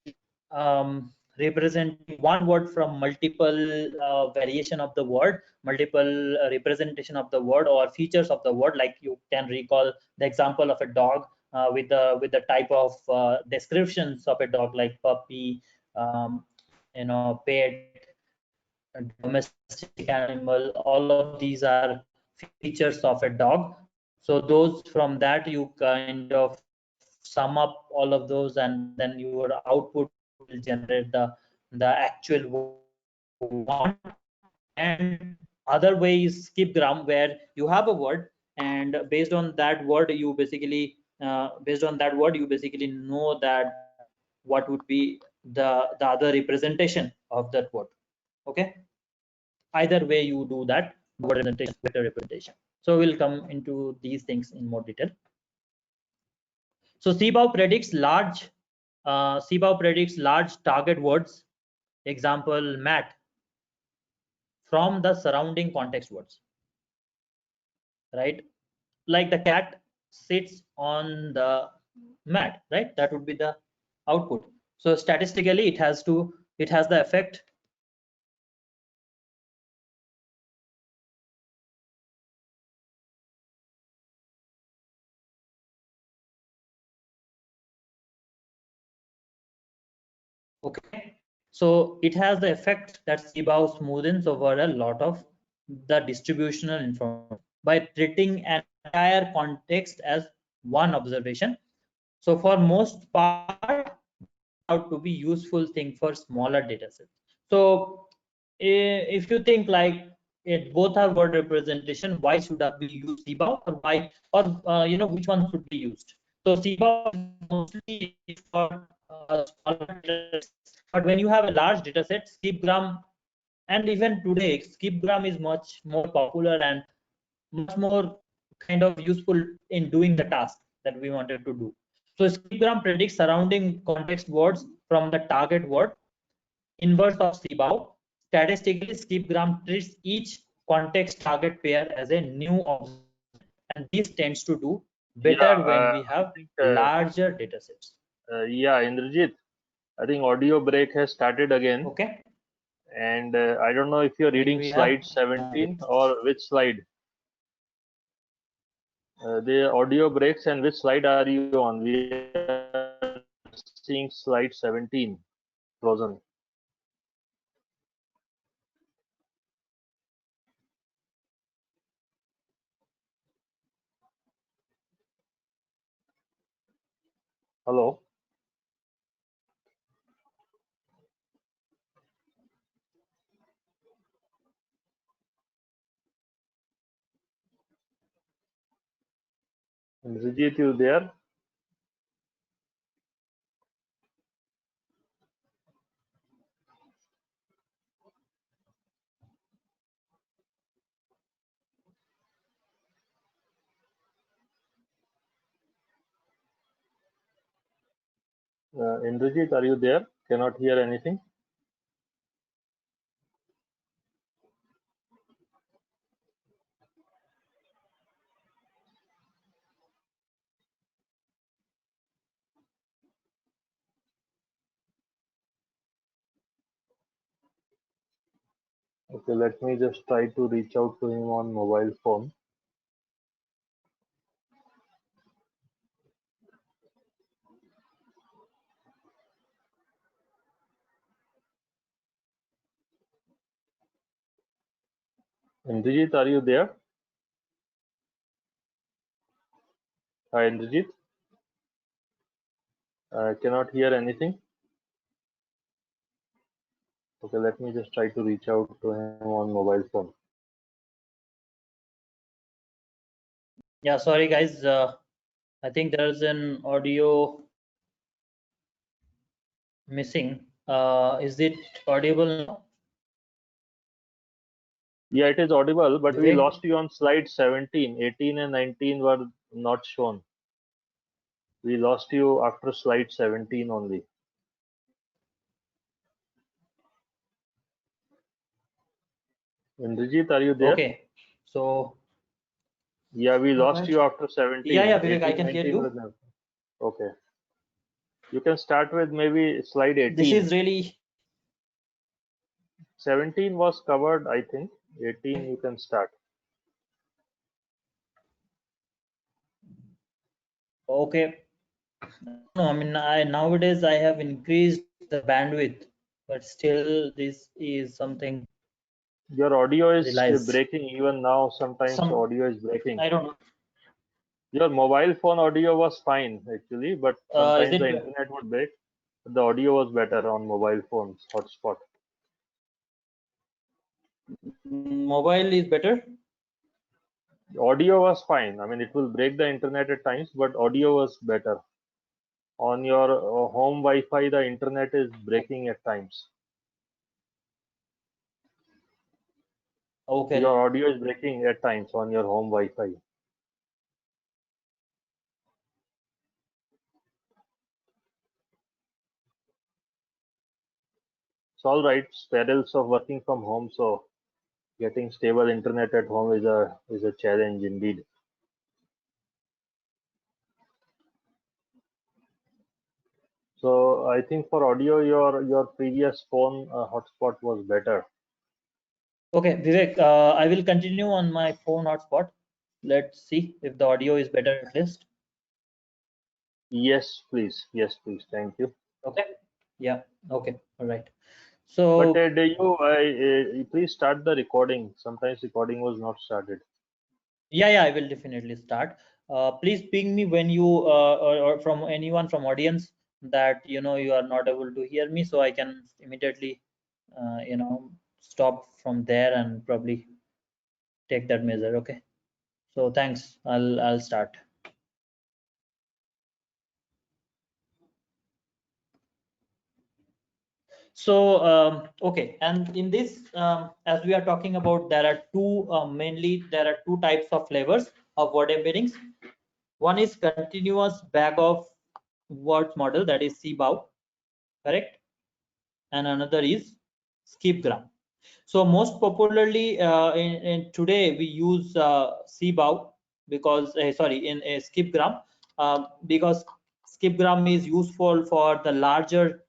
representing one word from multiple variation of the word, multiple representation of the word or features of the word. Like you can recall the example of a dog with the type of descriptions of a dog, like puppy, pet, domestic animal. All of these are features of a dog. So those, from that you kind of sum up all of those, and then your output will generate the actual word that you want. And other way is skipgram, where you have a word, and based on that word you basically know that what would be the other representation of that word. Okay, either way you do that, word representation, vector representation. So we'll come into these things in more detail. So CBOW predicts large target words, example mat, from the surrounding context words, right? Like the cat sits on the mat, right? That would be the output. So statistically it has the effect. Okay, so it has the effect that CBOW smoothens over a lot of the distributional information by treating an entire context as one observation. So for most part, this turned out to be useful thing for smaller data sets. So if you think like it both are word representation, why should I be use CBOW, or why, or which one should be used? So CBOW is mostly for smaller data sets, but when you have a large data set, skipgram, and even today skipgram is much more popular and much more kind of useful in doing the task that we wanted to do. So skipgram predicts surrounding context words from the target word, inverse of CBOW. Statistically, skipgram treats each context target pair as a new observation, and this tends to do Yeah, better when we I have think, larger data sets. yeah, Indrajit, I think audio break has started again. Okay, And I don't know if you're maybe reading we have slide 17 or which slide. The audio breaks, and which slide are you on? We are seeing slide 17, frozen. Hello? Indrajit, you there? Indrajit, are you there? Cannot hear anything. Okay, let me just try to reach out to him on mobile phone. Indrajit, are you there? Hi, Indrajit. Cannot hear anything. Okay, let me just try to reach out to him on mobile phone. yeah. Sorry guys, I think there's an audio missing. Is it audible now? Yeah, it is audible, but we Vivek? lost you on slide 17. 18 and 19 were not shown. We lost you after slide 17 only. Indrajit, are you there? Okay, so Yeah, we all lost right. you after Yeah, 17. Vivek, I 18, can hear 19 you. was never. Okay. You can start with maybe slide This 18. is really 17 was covered, I think. 18 you can start. okay. No, I mean, I nowadays I have increased the bandwidth, but still this is something Your audio is realize. breaking even now. Sometimes Some audio is breaking. I don't know. Your mobile phone audio was fine actually, but Is sometimes the it internet would break. The audio was better on mobile phones hotspot. mobile is better? Audio was fine. I mean, it will break the internet at times, but audio was better. On your home Wi-Fi, the internet is breaking at times. Okay. Your audio is breaking at times on your home Wi-Fi. It's all right. Perils of working from home, so getting stable internet at home is a challenge indeed. So I think for audio, your previous phone hotspot was better. Okay, Vivek, I will continue on my phone hotspot. Let's see if the audio is better at least. Yes, please. Yes, please. Thank you. Okay. Yeah. Okay. All right. But So do you please start the recording? Sometimes recording was not started. yeah, I will definitely start. Please ping me when you or from anyone from audience that you are not able to hear me, so I can immediately stop from there and probably take that measure. Okay. So thanks. I'll start. So okay, and in this, as we are talking about, there are two mainly there are two types of flavors of word embeddings. One is continuous bag of words model, that is CBOW, correct, and another is skipgram. So most popularly in today we use CBOW because sorry in skipgram because skipgram is useful for the larger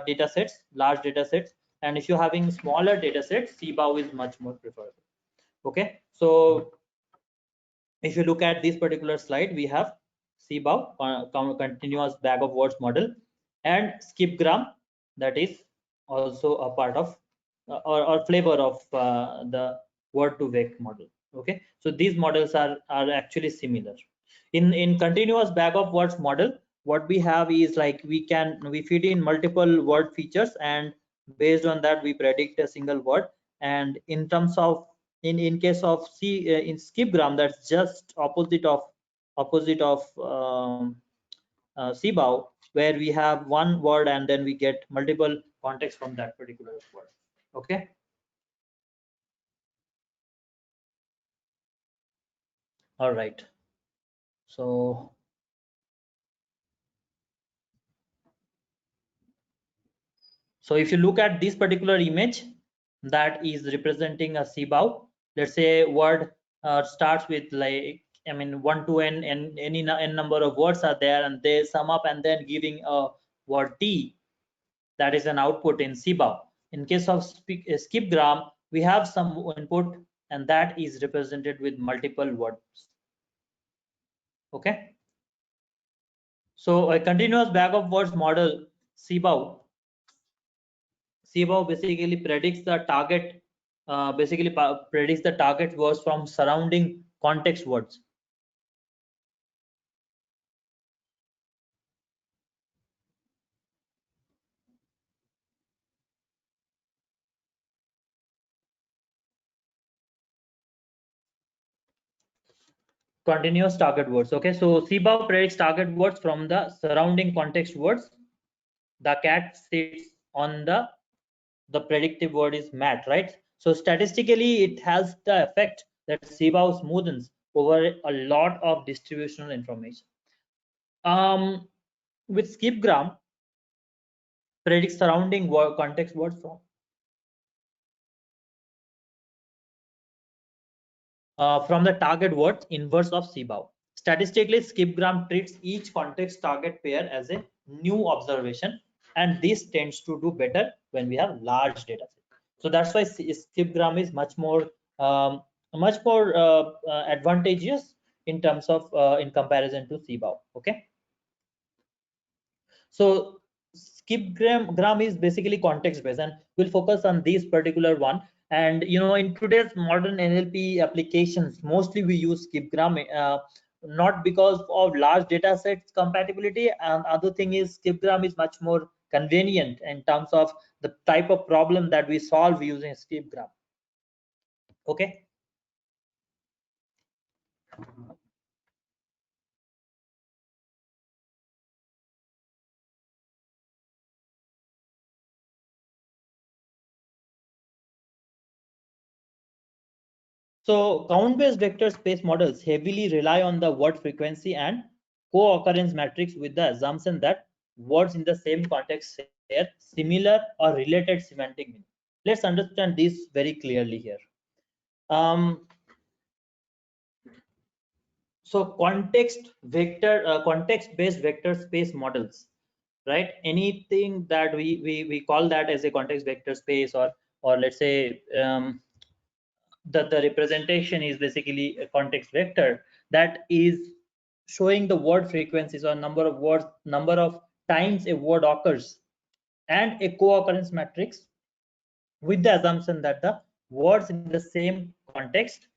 data sets, large data sets, and if you're having smaller data sets, CBOW is much more preferable. Okay, so if you look at this particular slide, we have CBOW, continuous bag of words model, and skipgram, that is also a part of or flavor of the word to vec model. Okay, so these models are actually similar. In continuous bag of words model, what we have is like we feed in multiple word features, and based on that we predict a single word. And in terms of in case of in skipgram, that's just opposite of CBOW, where we have one word and then we get multiple context from that particular word. Okay. All right. So if you look at this particular image that is representing a CBOW, let's say word starts with like, I mean, 1 to n, and any n number of words are there, and they sum up and then giving a word T, that is an output in CBOW. In case of skipgram, we have some input, and that is represented with multiple words. Okay. So a continuous bag of words model, CBOW, basically predicts the target, predicts the target words from surrounding context words. Continuous target words. Okay, so CBOW predicts target words from the surrounding context words. The cat sits on the predictive word is mat, right? So statistically, it has the effect that CBOW smoothens over a lot of distributional information. With skipgram, predicts surrounding word context words from from the target word inverse of CBOW. Statistically, skipgram treats each context target pair as a new observation, and this tends to do better when we have large data set. So that's why skipgram is much more advantageous in terms of in comparison to CBOW. Okay. So skipgram is basically context based, and we'll focus on this particular one. And in today's modern NLP applications, mostly we use skipgram, not because of large data sets compatibility, and other thing is skipgram is much more convenient in terms of the type of problem that we solve using skipgram. Okay. So count-based vector space models heavily rely on the word frequency and co-occurrence matrix, with the assumption that words in the same context share similar or related semantic meaning. Let's understand this very clearly here. So context-based vector space models, right? Anything that we call that as a context vector space, or let's say the representation is basically a context vector that is showing the word frequencies or number of words, number of times a word occurs, and a co-occurrence matrix, with the assumption that the words in the same context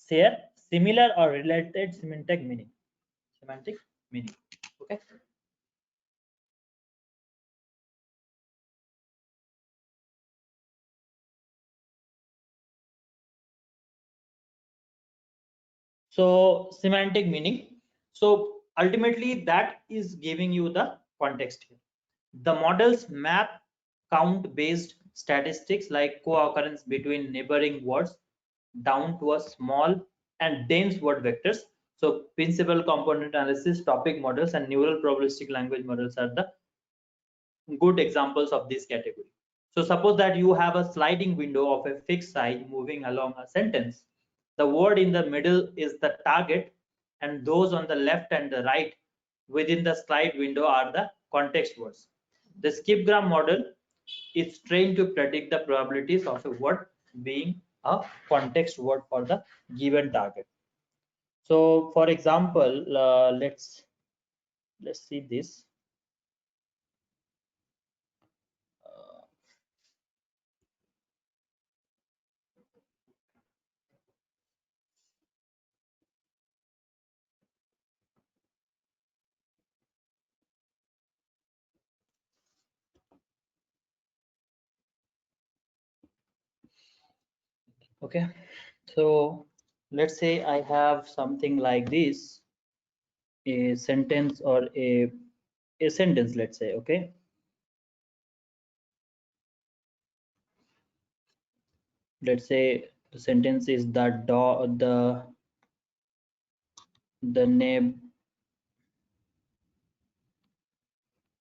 share similar or related semantic meaning. Okay. So semantic meaning. So ultimately that is giving you the context here. The models map count based statistics like co-occurrence between neighboring words down to a small and dense word vectors. So principal component analysis, topic models, and neural probabilistic language models are the good examples of this category. So suppose that you have a sliding window of a fixed size moving along a sentence. The word in the middle is the target, and those on the left and the right within the slide window are the context words. The skipgram model is trained to predict the probabilities of a word being a context word for the given target. So for example, let's see this. Okay, so let's say I have something like this, a sentence or a sentence, let's say. Okay, let's say the sentence is that the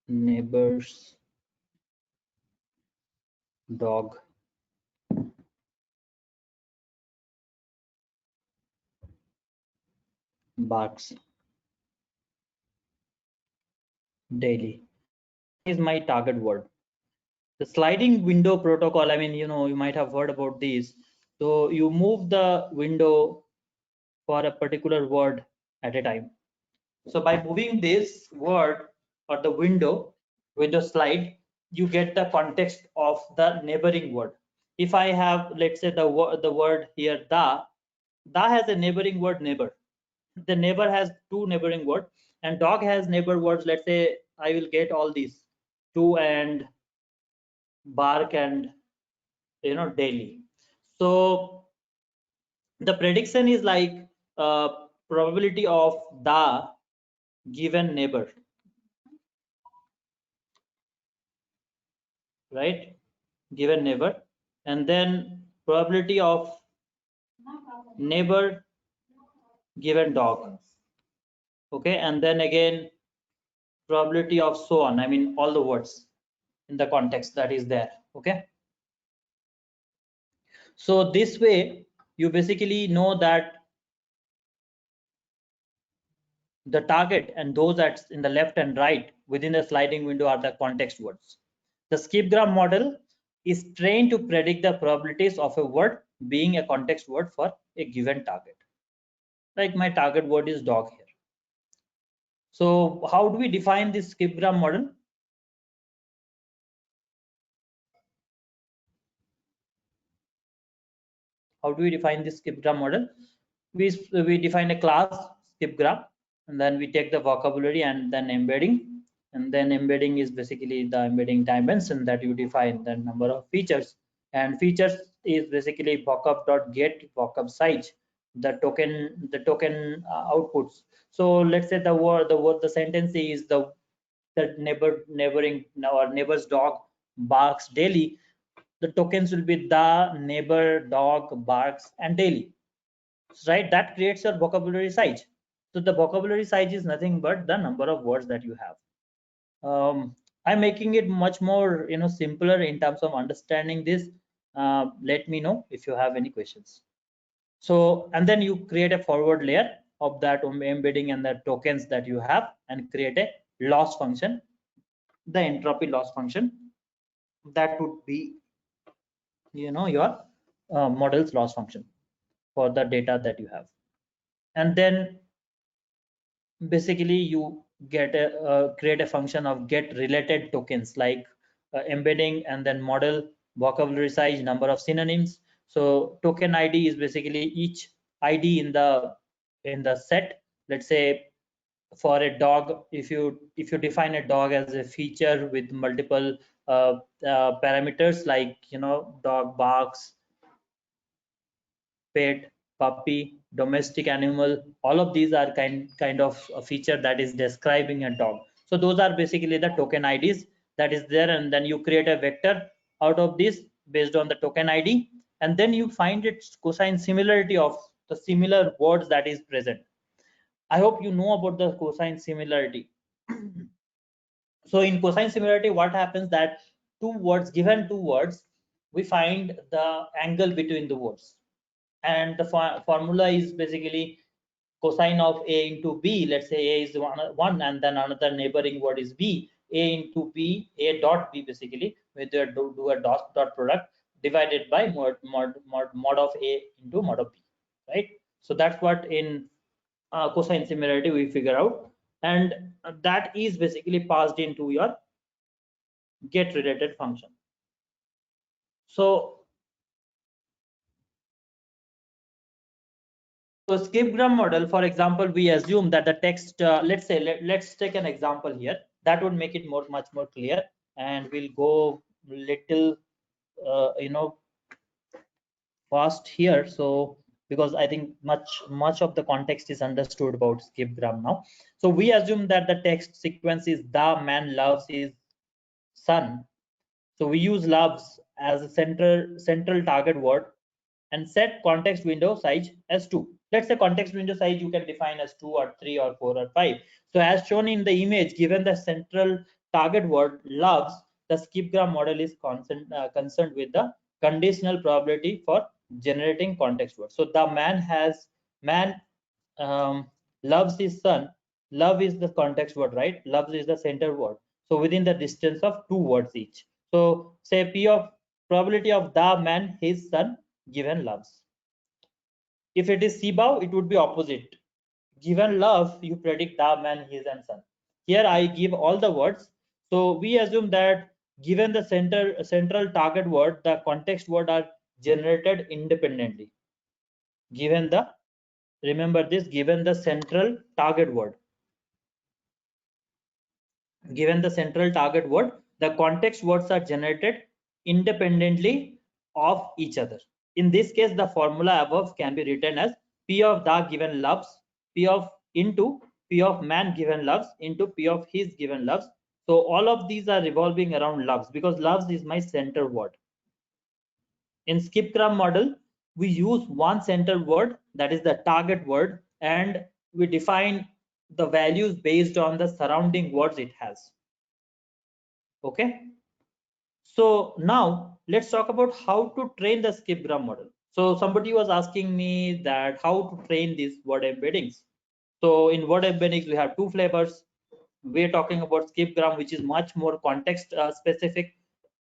neighbor's dog barks daily is my target word. The sliding window protocol, I mean, you might have heard about this. So you move the window for a particular word at a time. So by moving this word or the window slide, you get the context of the neighboring word. If I have, let's say, the word here, da has a neighboring word, neighbor. The neighbor has two neighboring words, and dog has neighbor words. Let's say I will get all these, two and bark and daily. So the prediction is like probability of the given neighbor, right? Given neighbor, and then probability of neighbor given dog. Okay, and then again probability of so on, I mean all the words in the context that is there. Okay, so this way you basically know that the target, and those that's in the left and right within the sliding window are the context words. The skipgram model is trained to predict the probabilities of a word being a context word for a given target. Like my target word is dog here. So how do we define this skipgram model? How do we define this skipgram model? We define a class skipgram, and then we take the vocabulary and then embedding, and then embedding is basically the embedding dimension that you define the number of features, and features is basically vocab.get vocab size, the token outputs. So let's say the sentence is the neighboring or neighbor's dog barks daily. The tokens will be the neighbor dog barks and daily, right? That creates your vocabulary size. So the vocabulary size is nothing but the number of words that you have. I'm making it much more simpler in terms of understanding this. Let me know if you have any questions. So, and then you create a forward layer of that embedding and the tokens that you have, and create a loss function, the entropy loss function. That would be your model's loss function for the data that you have. And then basically you get a create a function of get related tokens, like embedding and then model vocabulary size, number of synonyms. So token id is basically each id in the set. Let's say for a dog, if you define a dog as a feature with multiple parameters, like dog barks, pet, puppy, domestic animal, all of these are kind of a feature that is describing a dog. So those are basically the token IDs that is there, and then you create a vector out of this based on the token ID, and then you find its cosine similarity of the similar words that is present. I hope you know about the cosine similarity. So in cosine similarity, what happens that given two words, we find the angle between the words, and the formula is basically cosine of a into b. Let's say a is one and then another neighboring word is b. A into b, a dot b, basically we do a dot product divided by mod of a into mod of b, right? So that's what in cosine similarity we figure out, and that is basically passed into your get related function. So skipgram model, for example, we assume that the text, let's say, let's take an example here that would make it much more clear, and we'll go little fast here. So because I think much of the context is understood about skipgram now. So we assume that the text sequence is the man loves his son. So we use loves as a central target word, and set context window size as 2. Let's say context window size you can define as 2 or 3 or 4 or 5. So as shown in the image, given the central target word loves, the skipgram model is concerned with the conditional probability for generating context word. So the man loves his son. Love is the context word, right? Loves is the center word. So within the distance of 2 words each. So say p of probability of the man his son given loves. If it is Sibao, it would be opposite. Given love, you predict the man, his and son. Here I give all the words. So we assume that given the central target word, the context word are generated independently. Remember this, given the central target word. Given the central target word, the context words are generated independently of each other. In this case, the formula above can be written as P of the given loves, P of into P of man given loves into P of his given loves. So all of these are revolving around loves because loves is my center word. In skipgram model, we use one center word, that is the target word, and we define the values based on the surrounding words it has. Okay. So now let's talk about how to train the skipgram model. So somebody was asking me that how to train these word embeddings. So in word embeddings, we have two flavors. We're talking about skipgram, which is much more context specific.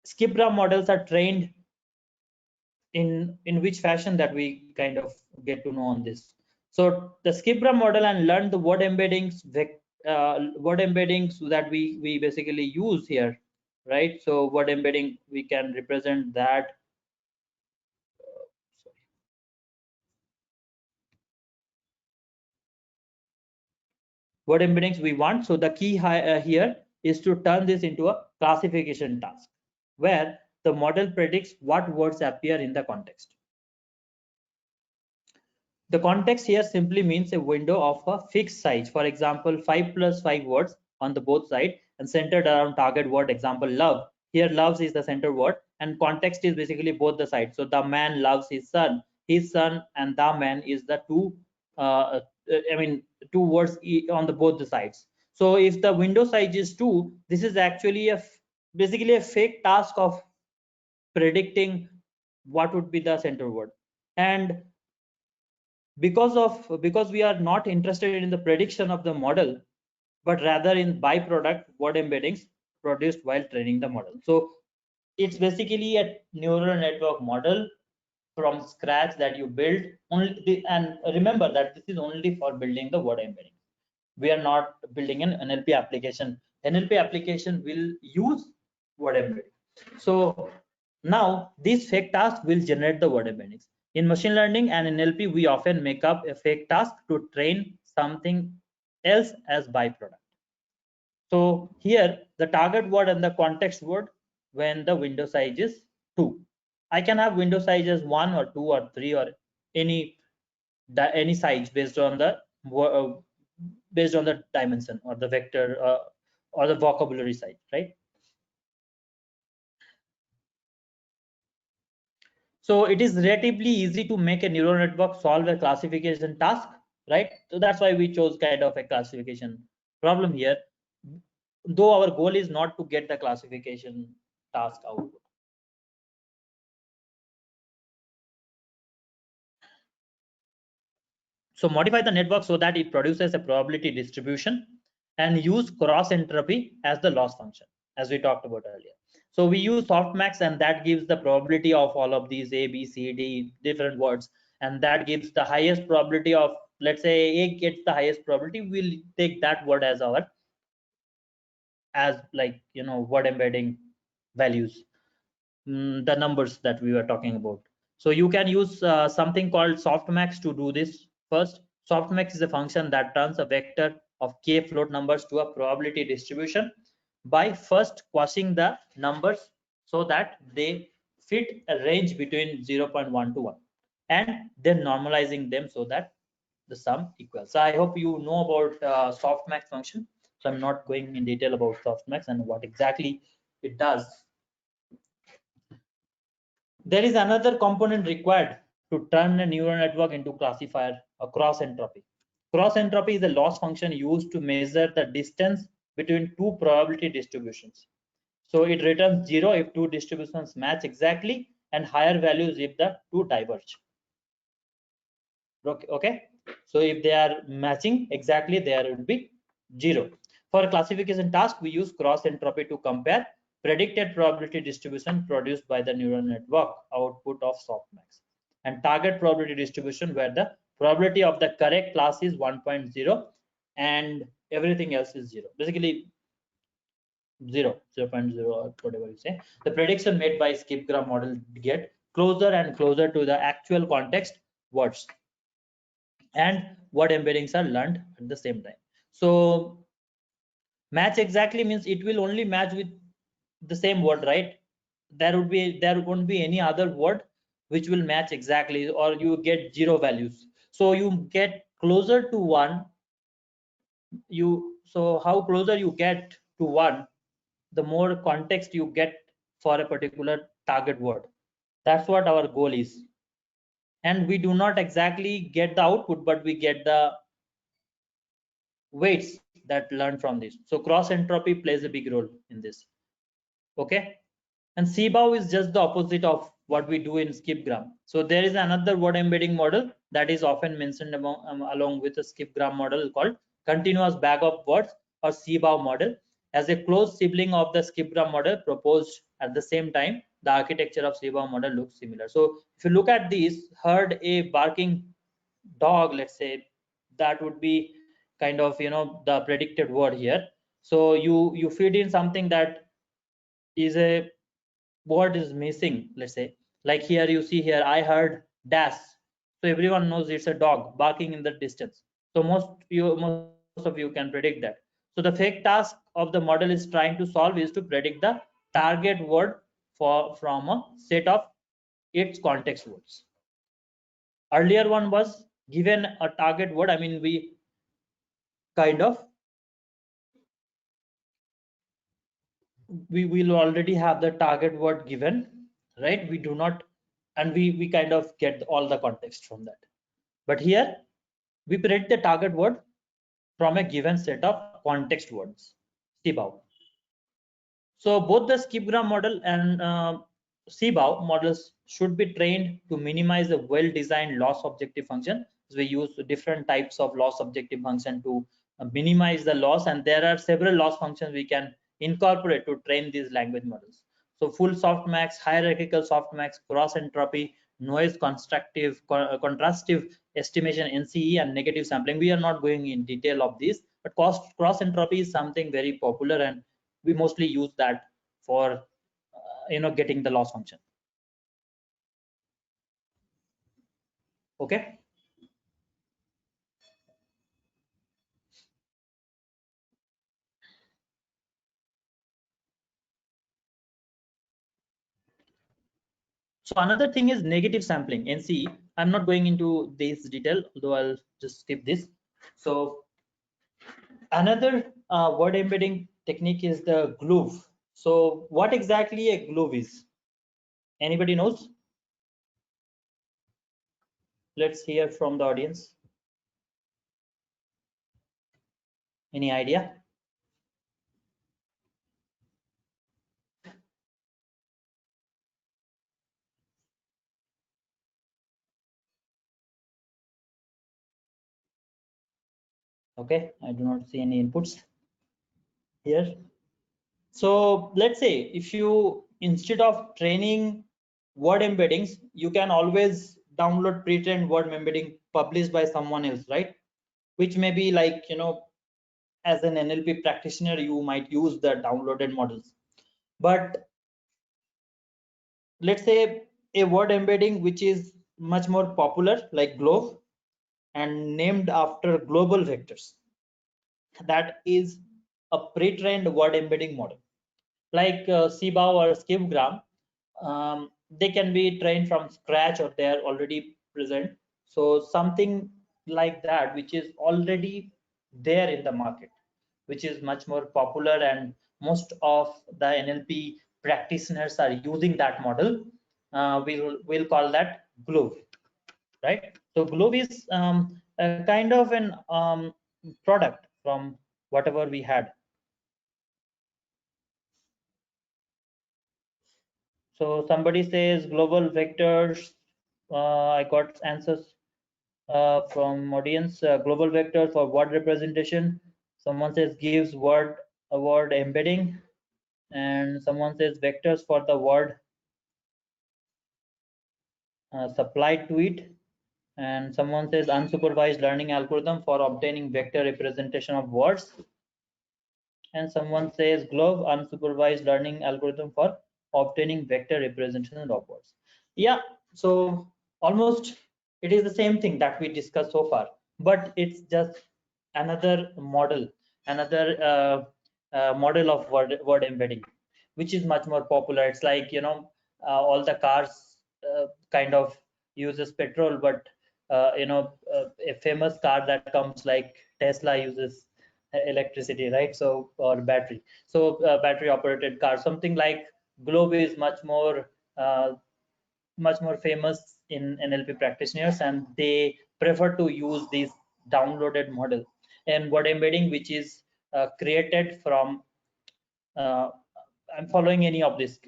Skipgram models are trained in which fashion, that we kind of get to know on this. So the skipgram model and learn the word embeddings that we basically use here, right? So word embedding, we can represent that. Word embeddings we want. So the key here is to turn this into a classification task where the model predicts what words appear in the context. The context here simply means a window of a fixed size. For example, 5 plus 5 words on the both side and centered around target word. Example, love. Here, loves is the center word, and context is basically both the sides. So the man loves his son, and the man is the two. I mean, two words on the both the sides. So if the window size is 2, this is actually basically a fake task of predicting what would be the center word. And because we are not interested in the prediction of the model, but rather in byproduct word embeddings produced while training the model. So it's basically a neural network model from scratch that you build only. And remember that this is only for building the word embedding. We are not building an NLP application. NLP application will use word embedding. So now this fake task will generate the word embeddings. In machine learning and NLP, we often make up a fake task to train something else as byproduct. So here the target word and the context word when the window size is 2. I can have window size as 1 or 2 or 3 or any size based on the dimension or the vector or the vocabulary size, right? So it is relatively easy to make a neural network solve a classification task, right? So that's why we chose kind of a classification problem here, though our goal is not to get the classification task output. So modify the network so that it produces a probability distribution and use cross entropy as the loss function, as we talked about earlier. So we use softmax, and that gives the probability of all of these A, B, C, D different words, and that gives the highest probability of, let's say A gets the highest probability, we'll take that word as our word embedding values, the numbers that we were talking about. So you can use something called softmax to do this. First, softmax is a function that turns a vector of k float numbers to a probability distribution by first quashing the numbers so that they fit a range between 0.1 to 1, and then normalizing them so that the sum equals. So I hope you know about softmax function. So I'm not going in detail about softmax and what exactly it does. There is another component required to turn a neural network into classifier, a cross entropy. Cross entropy is a loss function used to measure the distance between two probability distributions. So it returns 0 if two distributions match exactly, and higher values if the two diverge. Okay. So if they are matching exactly, there would be 0. For a classification task, we use cross entropy to compare predicted probability distribution produced by the neural network output of softmax and target probability distribution, where the probability of the correct class is 1.0 and everything else is 0. Basically 0.0 or whatever you say. The prediction made by skipgram model get closer and closer to the actual context words, and what embeddings are learned at the same time. So match exactly means it will only match with the same word, right? There won't be any other word which will match exactly, or you get 0 values. So you get closer to 1. So how closer you get to 1, the more context you get for a particular target word. That's what our goal is. And we do not exactly get the output, but we get the weights that learn from this. So cross entropy plays a big role in this. Okay. And CBOW is just the opposite of what we do in skipgram. So there is another word embedding model that is often mentioned along with the skipgram model called continuous bag of words or CBOW model. As a close sibling of the skipgram model proposed at the same time, the architecture of CBOW model looks similar. So if you look at these, heard a barking dog, let's say, that would be kind of the predicted word here. So you feed in something that is a word is missing, let's say, like here you see here I heard dash, so everyone knows it's a dog barking in the distance. So most of you can predict that. So the fake task of the model is trying to solve is to predict the target word from a set of its context words. Earlier one was given a target word, I mean we kind of we will already have the target word given, right? We do not, and we kind of get all the context from that. But here we predict the target word from a given set of context words, CBOW. So both the skipgram model and CBOW models should be trained to minimize the well-designed loss objective function. So we use different types of loss objective function to minimize the loss, and there are several loss functions we can incorporate to train these language models. So full softmax, hierarchical softmax, cross entropy, noise constructive, contrastive estimation, NCE, and negative sampling. We are not going in detail of this, but cross entropy is something very popular, and we mostly use that for getting the loss function. Okay. So another thing is negative sampling, NCE. I'm not going into this detail, although I'll just skip this. So another word embedding technique is the GLoVe. So what exactly a GLoVe is? Anybody knows? Let's hear from the audience. Any idea? Okay, I do not see any inputs here. So let's say if you, instead of training word embeddings, you can always download pre-trained word embedding published by someone else, right? Which may be like, as an NLP practitioner, you might use the downloaded models. But let's say a word embedding which is much more popular, like GLoVe, and named after global vectors. That is a pre-trained word embedding model. Like CBOW or skipgram, they can be trained from scratch or they are already present. So something like that, which is already there in the market, which is much more popular, and most of the NLP practitioners are using that model. We'll call that GLoVe, right? So GLoVe is a kind of an product from whatever we had. So somebody says global vectors. I got answers from audience. Global vector for word representation. Someone says gives a word embedding, and someone says vectors for the word supplied to it, and someone says unsupervised learning algorithm for obtaining vector representation of words, and someone says GLoVe unsupervised learning algorithm for obtaining vector representation of words. Yeah, so almost it is the same thing that we discussed so far, but it's just another model, another model of word embedding, which is much more popular. It's like, all the cars kind of uses petrol, but a famous car that comes like Tesla uses electricity, right? So, or battery. So battery operated car, something like GLoVe is much more famous in NLP practitioners, and they prefer to use this downloaded model. And word embedding, which is created from I'm following any of this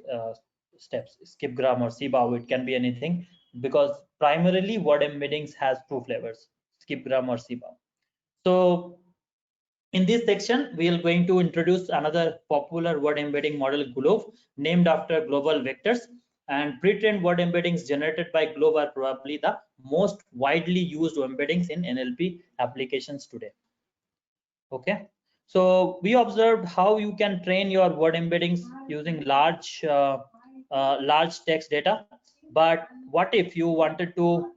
steps, skipgram or cbow, it can be anything, because primarily word embeddings has two flavors, skipgram or cbow. So in this section, we are going to introduce another popular word embedding model, GLoVe, named after global vectors. And pre-trained word embeddings generated by GLoVe are probably the most widely used embeddings in NLP applications today. Okay, so we observed how you can train your word embeddings using large text data. But what if you wanted to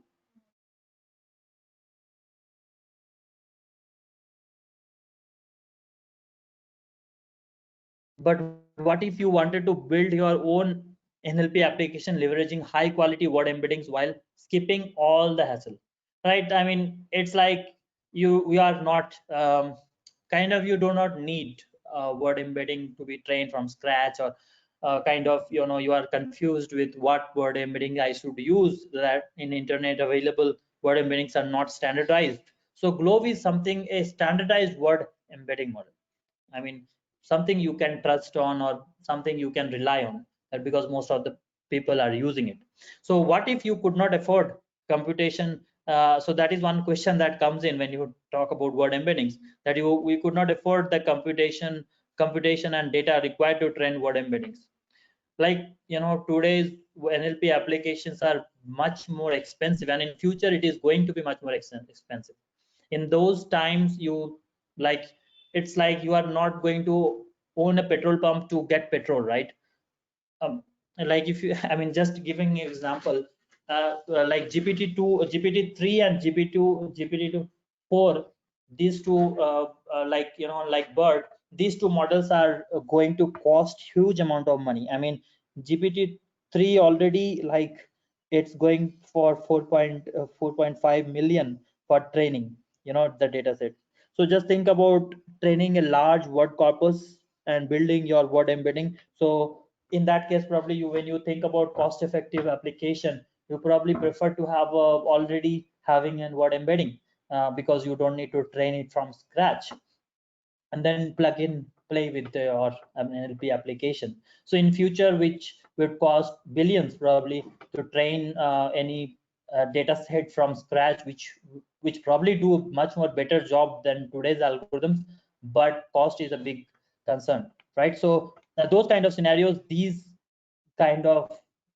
But what if you wanted to build your own NLP application leveraging high quality word embeddings while skipping all the hassle, right? I mean, it's like we are not kind of, you do not need word embedding to be trained from scratch, or kind of, you are confused with what word embedding I should use, that in internet available word embeddings are not standardized. So GLoVe is something, a standardized word embedding model. I mean, something you can trust on, or something you can rely on, that because most of the people are using it. So what if you could not afford computation? So that is one question that comes in when you talk about word embeddings, that we could not afford the computation and data required to train word embeddings. Like, today's NLP applications are much more expensive, and in future it is going to be much more expensive. In those times, like it's like you are not going to own a petrol pump to get petrol, right? um, like if you I mean, just giving an example, like GPT-2, GPT-3 and GPT-2 4, these two, like, like bird, these two models are going to cost huge amount of money. I mean, GPT-3 already, like, it's going for 4.5 million for training, the data set. So just think about training a large word corpus and building your word embedding. So in that case, probably, when you think about cost effective application, you probably prefer to have already having a word embedding, because you don't need to train it from scratch and then plug in play with your NLP application. So in future, which would cost billions probably to train any data set from scratch, which probably do much more better job than today's algorithms, but cost is a big concern, right? So those kind of scenarios, these kind of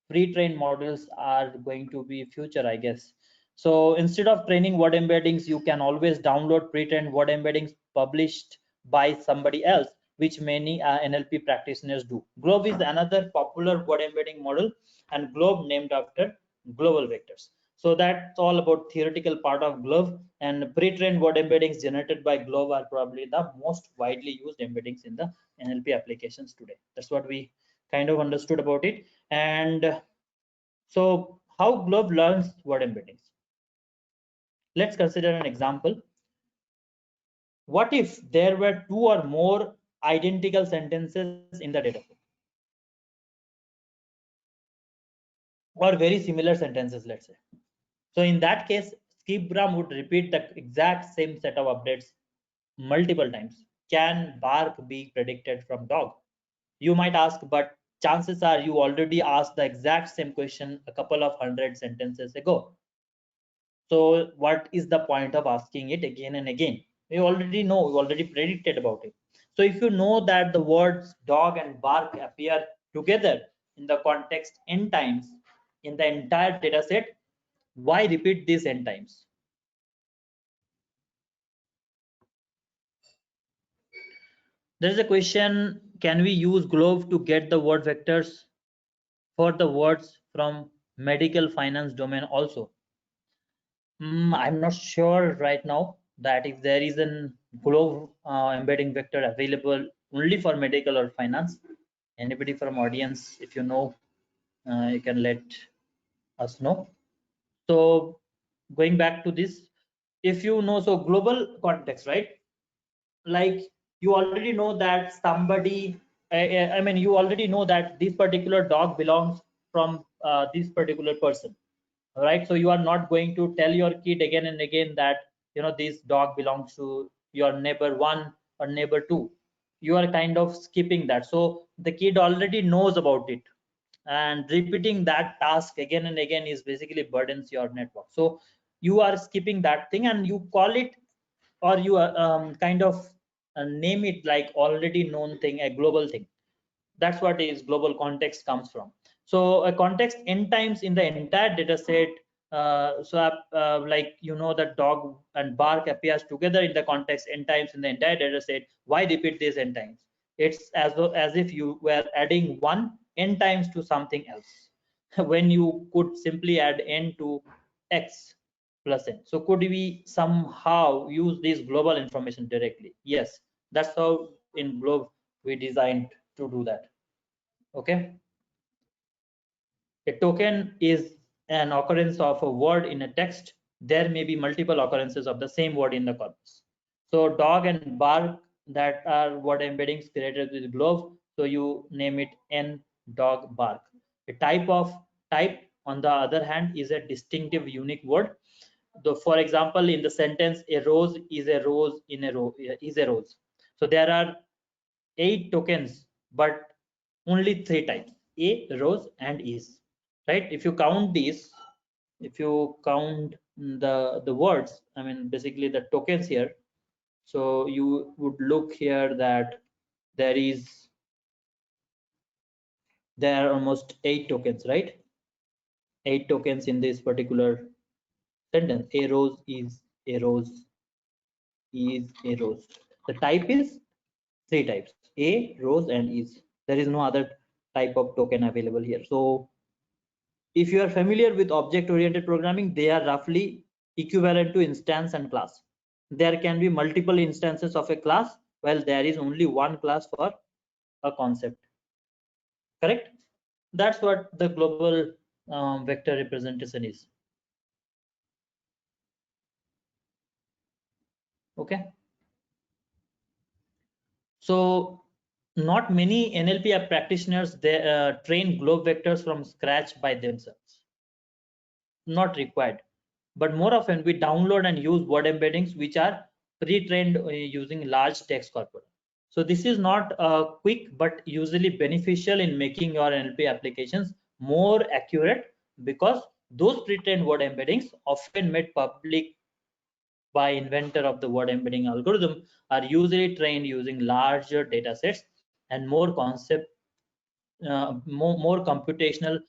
pre-trained models are going to be future, I guess. So instead of training word embeddings, you can always download pre-trained word embeddings published by somebody else, which many NLP practitioners do. GLoVe is another popular word embedding model, and GLoVe named after global vectors. So that's all about theoretical part of GLoVe, and pre-trained word embeddings generated by GLoVe are probably the most widely used embeddings in the NLP applications today. That's what we kind of understood about it. And so how GLoVe learns word embeddings? Let's consider an example. What if there were two or more identical sentences in the data set, or very similar sentences, let's say? So in that case, skipgram would repeat the exact same set of updates multiple times. Can bark be predicted from dog? You might ask, but chances are you already asked the exact same question a couple of hundred sentences ago. So what is the point of asking it again and again? We already know, we already predicted about it. So if you know that the words dog and bark appear together in the context n times in the entire data set, why repeat this n times? There is a question, can we use GLoVe to get the word vectors for the words from medical finance domain also? I'm not sure right now that if there is an GLoVe embedding vector available only for medical or finance. Anybody from audience, if you know, you can let us know. So going back to this, if you know, so global context, right? Like, you already know that somebody, I mean, you already know that this particular dog belongs from this particular person, right? So you are not going to tell your kid again and again that, this dog belongs to your neighbor one or neighbor two. You are kind of skipping that, so the kid already knows about it. and repeating that task again and again is basically burdens your network. So you are skipping that thing and you call it, or you kind of name it like already known thing, a global thing. That's what is global context comes from. So a context n times in the entire data set. Like that dog and bark appears together in the context n times in the entire data set. Why repeat this n times? It's as though as if you were adding one n times to something else when you could simply add n to x plus n. So could we somehow use this global information directly? Yes, that's how in GLoVe we designed to do that. Okay, a token is an occurrence of a word in a text. There may be multiple occurrences of the same word in the corpus. So dog and bark, that are word embeddings created with GLoVe. So you name it n dog bark. A type on the other hand is a distinctive unique word. So for example, in the sentence, a rose is a rose in a row is a rose. So there are 8 tokens, but only 3 types: a, rose, and is. Right? If you count these, if you count the words, I mean basically the tokens here, so you would look here that there are almost 8 tokens, right? 8 tokens in this particular sentence. A rose is a rose is a rose. The type is 3 types: a, rose, and is. There is no other type of token available here. So if you are familiar with object oriented programming, they are roughly equivalent to instance and class. There can be multiple instances of a class while there is only one class for a concept. Correct? That's what the global vector representation is. Okay. So not many NLP practitioners train GLoVe vectors from scratch by themselves. Not required. But more often we download and use word embeddings which are pre-trained using large text corpora. So this is not quick but usually beneficial in making your NLP applications more accurate, because those pre-trained word embeddings, often made public by inventor of the word embedding algorithm, are usually trained using larger data sets and more more computational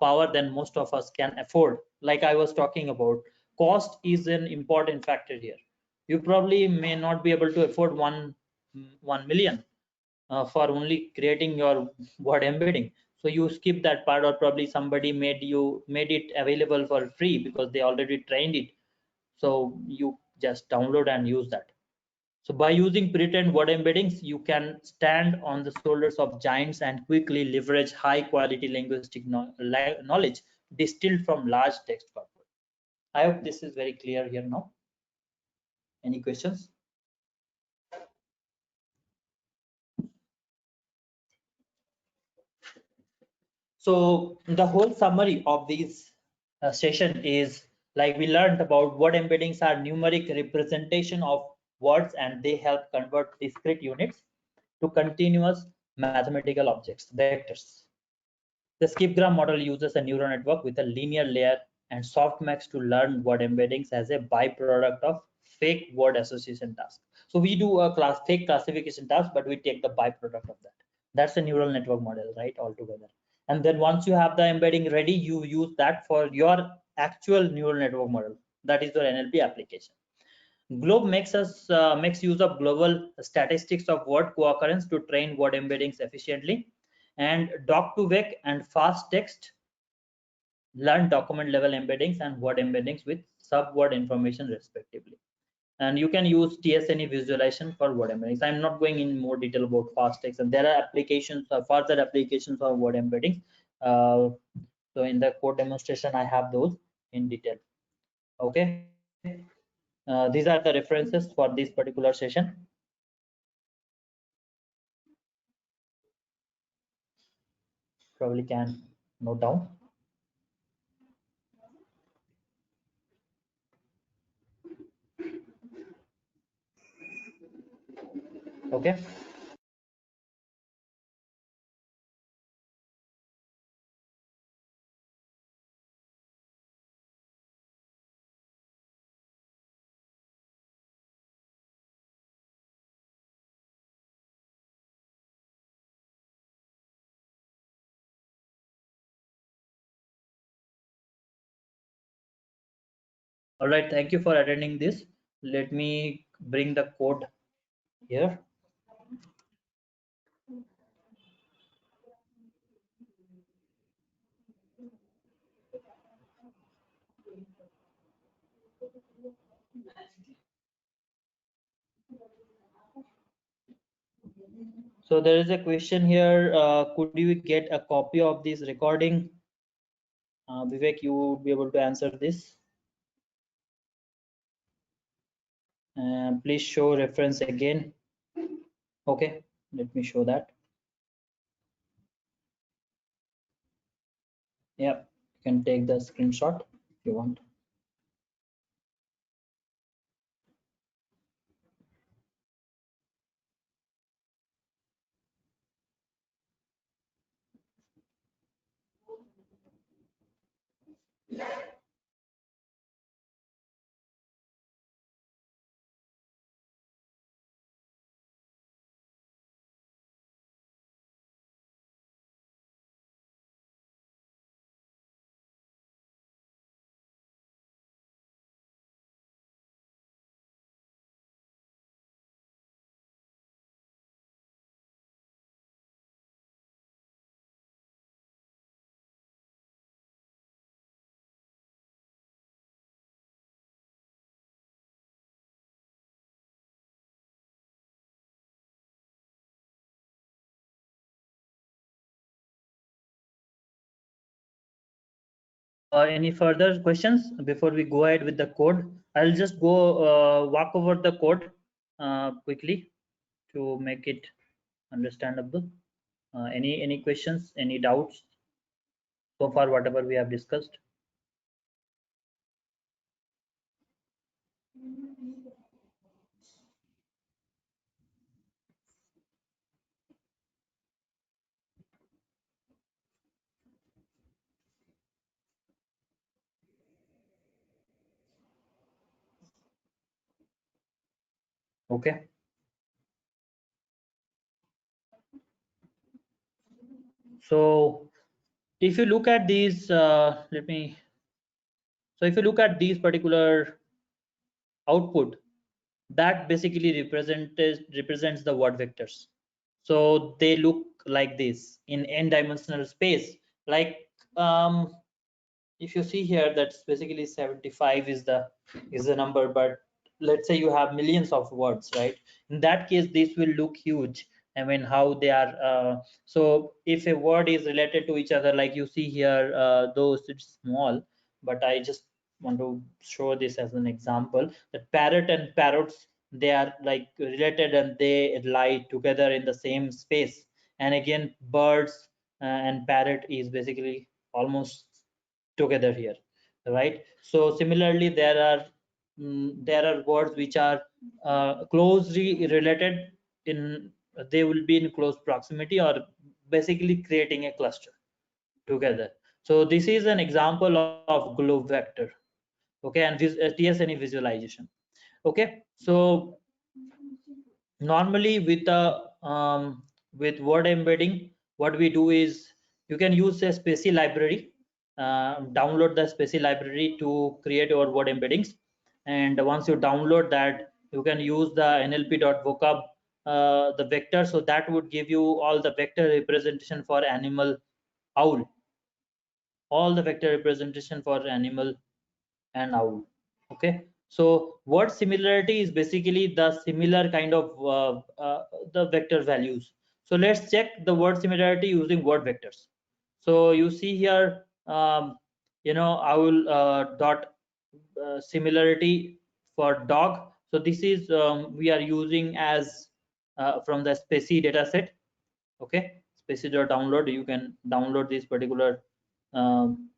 power than most of us can afford. Like I was talking about, cost is an important factor here. You probably may not be able to afford 1 million for only creating your word embedding. So you skip that part, or probably somebody made it available for free because they already trained it. So you just download and use that. So by using pre-trained word embeddings, you can stand on the shoulders of giants and quickly leverage high quality linguistic knowledge distilled from large text corpus. I hope this is very clear here now. Any questions? So the whole summary of this session is, like, we learned about what embeddings are: numeric representation of words, and they help convert discrete units to continuous mathematical objects, vectors. The skipgram model uses a neural network with a linear layer and softmax to learn word embeddings as a byproduct of fake word association task. So we do a fake classification task, but we take the byproduct of that. That's a neural network model, right, altogether. And then once you have the embedding ready, you use that for your actual neural network model. That is your NLP application. GLoVe makes use of global statistics of word co-occurrence to train word embeddings efficiently, and doc2vec and fast text learn document level embeddings and word embeddings with subword information respectively. And you can use TSNE visualization for word embeddings. I'm not going in more detail about fast text, and there are applications, further applications of word embeddings. So in the code demonstration, I have those in detail. Okay. These are the references for this particular session. Probably can note down. Okay. All right, thank you for attending this. Let me bring the code here. So there is a question here. Could you get a copy of this recording? Vivek, you would be able to answer this. Please show reference again. Okay, let me show that. Yeah, you can take the screenshot if you want. Any further questions before we go ahead with the code? I'll just go walk over the code quickly to make it understandable. Any questions, any doubts so far, whatever we have discussed? Okay. So if you look at these, so if you look at these particular output, that basically represents the word vectors. So they look like this in n-dimensional space. Like if you see here, that's basically 75 is the number, but let's say you have millions of words, right? In that case, this will look huge. I mean, how they are. So if a word is related to each other, like you see here, those it's small, but I just want to show this as an example. That parrot and parrots, they are like related and they lie together in the same space. And again, birds and parrot is basically almost together here, right? So similarly, there are words which are closely related in, they will be in close proximity or basically creating a cluster together. So this is an example of GLoVe vector. Okay, and TSNE visualization. Okay, so normally with word embedding, what we do is you can use a specie library, download the specie library to create your word embeddings. And once you download that, you can use the nlp.vocab, the vector, so that would give you all the vector representation for animal owl, all the vector representation for animal and owl. Okay, so word similarity is basically the similar kind of the vector values. So let's check the word similarity using word vectors. So you see here, owl dot similarity for dog. So this is we are using as from the specie data set. Okay, specie.download, you can download this particular um,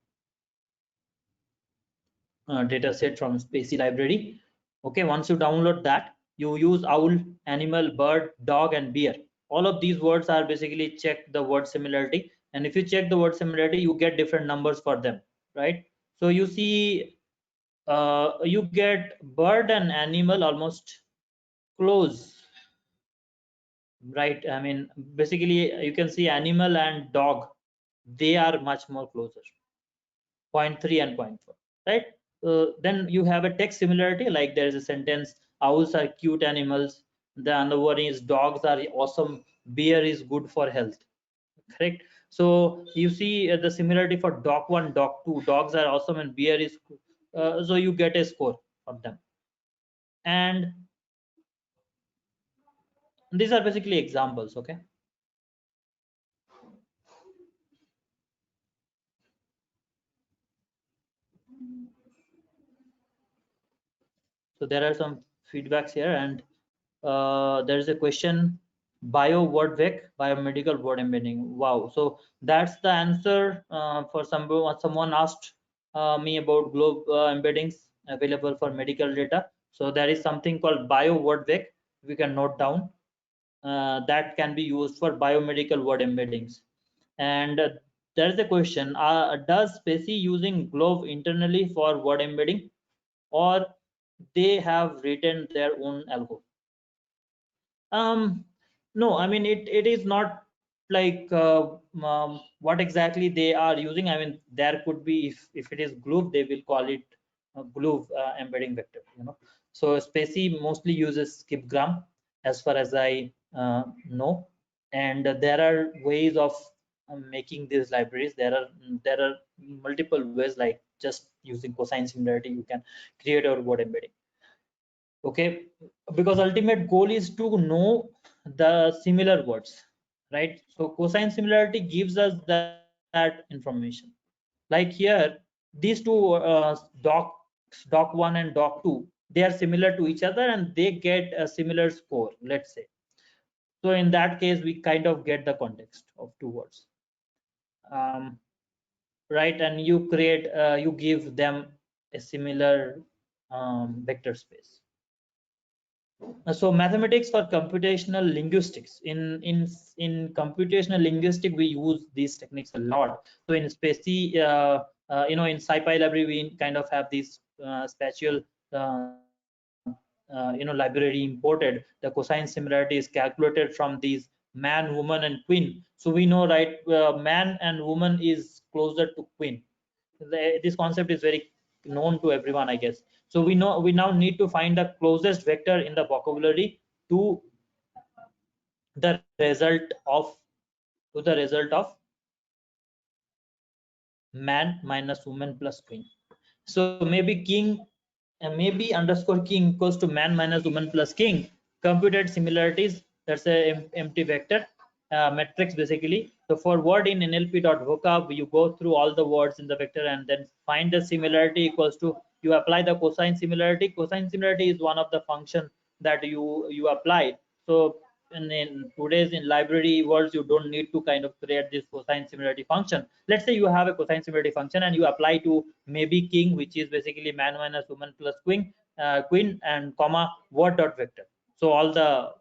data set from specie library. Okay, once you download that, you use owl, animal, bird, dog, and bear. All of these words are basically check the word similarity, and if you check the word similarity, you get different numbers for them, right? So you see, you get bird and animal almost close, right? I mean, basically you can see animal and dog, they are much more closer, 0.3 and 0.4, right? Then you have a text similarity, like there is a sentence, owls are cute animals. The other one is dogs are awesome, beer is good for health. Correct. So you see the similarity for dog 1, dog 2, dogs are awesome and beer is so you get a score for them. And these are basically examples. Okay. So there are some feedbacks here, and there is a question: bio word vec, biomedical word embedding. Wow! So that's the answer for someone asked me about GLoVe embeddings available for medical data. So there is something called bio word vec. We can note down that can be used for biomedical word embeddings. And there is a question: does Spacey using GLoVe internally for word embedding, or they have written their own algo? No, I mean it is not like what exactly they are using. I mean there could be, if it is GLoVe, they will call it GLoVe embedding vector. So Spacey mostly uses skipgram, as far as I know, and there are ways of making these libraries. There are multiple ways, like just using cosine similarity, you can create your word embedding. Okay, because ultimate goal is to know the similar words, right? So cosine similarity gives us that information. Like here, these two doc 1 and doc 2, they are similar to each other and they get a similar score, let's say. So in that case, we kind of get the context of two words, um, right? And you give them a similar vector space. So mathematics for computational linguistics. In computational linguistics, we use these techniques a lot. So in Spacey, in SciPy library, we kind of have these spatial library imported. The cosine similarity is calculated from these man, woman, and queen. So we know, right, man and woman is closer to queen. This concept is very known to everyone, I guess. So we now need to find the closest vector in the vocabulary to the result of man minus woman plus queen. So maybe king, maybe underscore king equals to man minus woman plus king. Computed similarities, that's a empty vector matrix basically. So for word in nlp.vocab, you go through all the words in the vector and then find the similarity equals to, you apply the cosine similarity. Cosine similarity is one of the function that you apply. So in today's in library worlds, you don't need to kind of create this cosine similarity function. Let's say you have a cosine similarity function and you apply to maybe king, which is basically man minus woman plus queen and comma word dot vector. So all the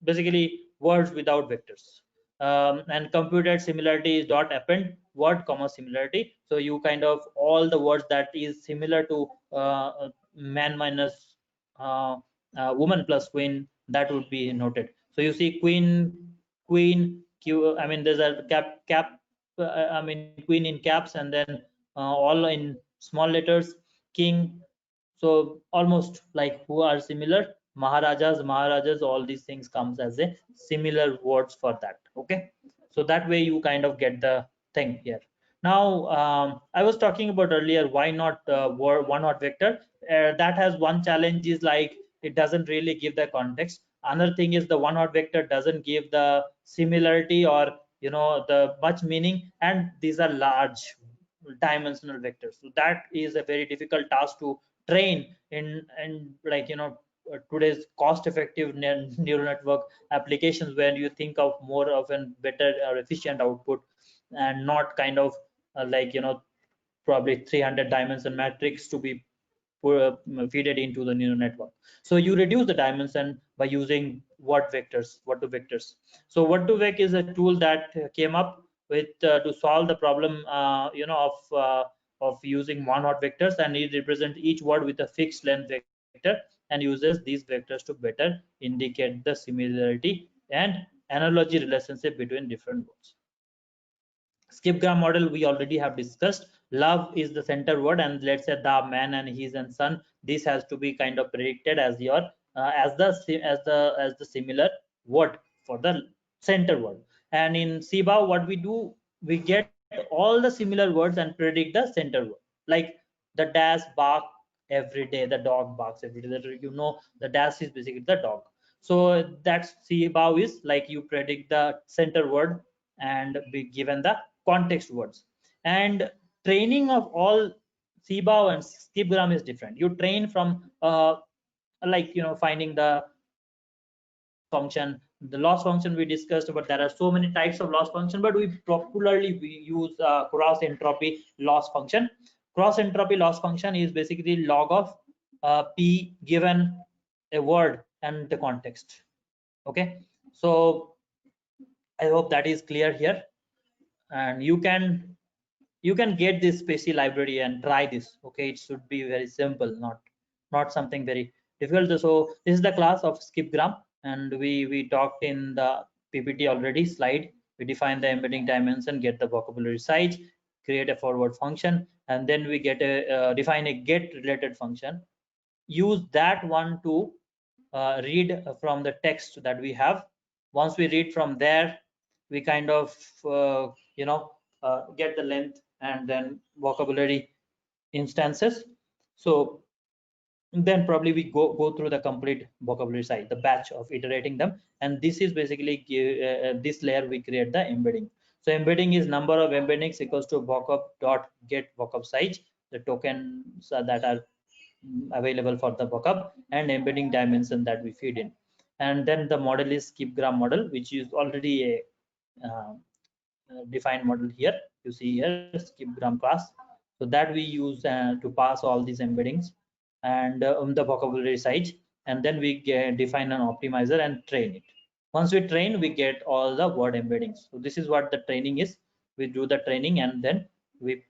basically words without vectors. And computed similarity is dot append word comma similarity. So you kind of all the words that is similar to man minus woman plus queen, that would be noted. So you see queen q, I mean there's a cap I mean queen in caps, and then all in small letters, king. So almost like who are similar, maharajas, all these things comes as a similar words for that. Okay, so that way you kind of get the thing here. Now I was talking about earlier, why not one hot vector. That has one challenge, is like it doesn't really give the context. Another thing is the one hot vector doesn't give the similarity or the much meaning, and these are large dimensional vectors. So that is a very difficult task to train in, and like today's cost effective neural network applications, where you think of more of a better or efficient output, and not kind of like probably 300 dimension matrix to be feed it into the neural network. So you reduce the dimension by using what2vectors. So what2vec is a tool that came up with to solve the problem of using one hot vectors, and it represents each word with a fixed length vector and uses these vectors to better indicate the similarity and analogy relationship between different words. Skipgram model we already have discussed. love is the center word, and let's say the man and his and son, this has to be kind of predicted as your as the similar word for the center word. And in Siba, what we do, we get all the similar words and predict the center word. Like the dash bark every day, the dog barks every day, that the dash is basically the dog. So that's Siba is like you predict the center word and be given the context words. And training of all CBAW and skipgram is different. You train from like finding the loss function. The loss function we discussed, but there are so many types of loss function, but we popularly we use cross entropy loss function. Cross entropy loss function is basically log of p given a word and the context. Okay, so I hope that is clear here, and you can get this spacey library and try this. Okay, it should be very simple, not something very difficult. So this is the class of skipgram, and we talked in the PPT already slide. We define the embedding dimension, get the vocabulary size, create a forward function, and then we get a define a get related function. Use that one to read from the text that we have. Once we read from there, we kind of get the length and then vocabulary instances. So then probably we go through the complete vocabulary side, the batch of iterating them, and this is basically this layer we create the embedding. So embedding is number of embeddings equals to vocab dot get vocab size, the tokens that are available for the vocab, and embedding dimension that we feed in. And then the model is skipgram model, which is already a uh, defined model here. You see here skipgram class. So that we use to pass all these embeddings and the vocabulary size, and then we define an optimizer and train it. Once we train, we get all the word embeddings. So this is what the training is. We do the training, and then we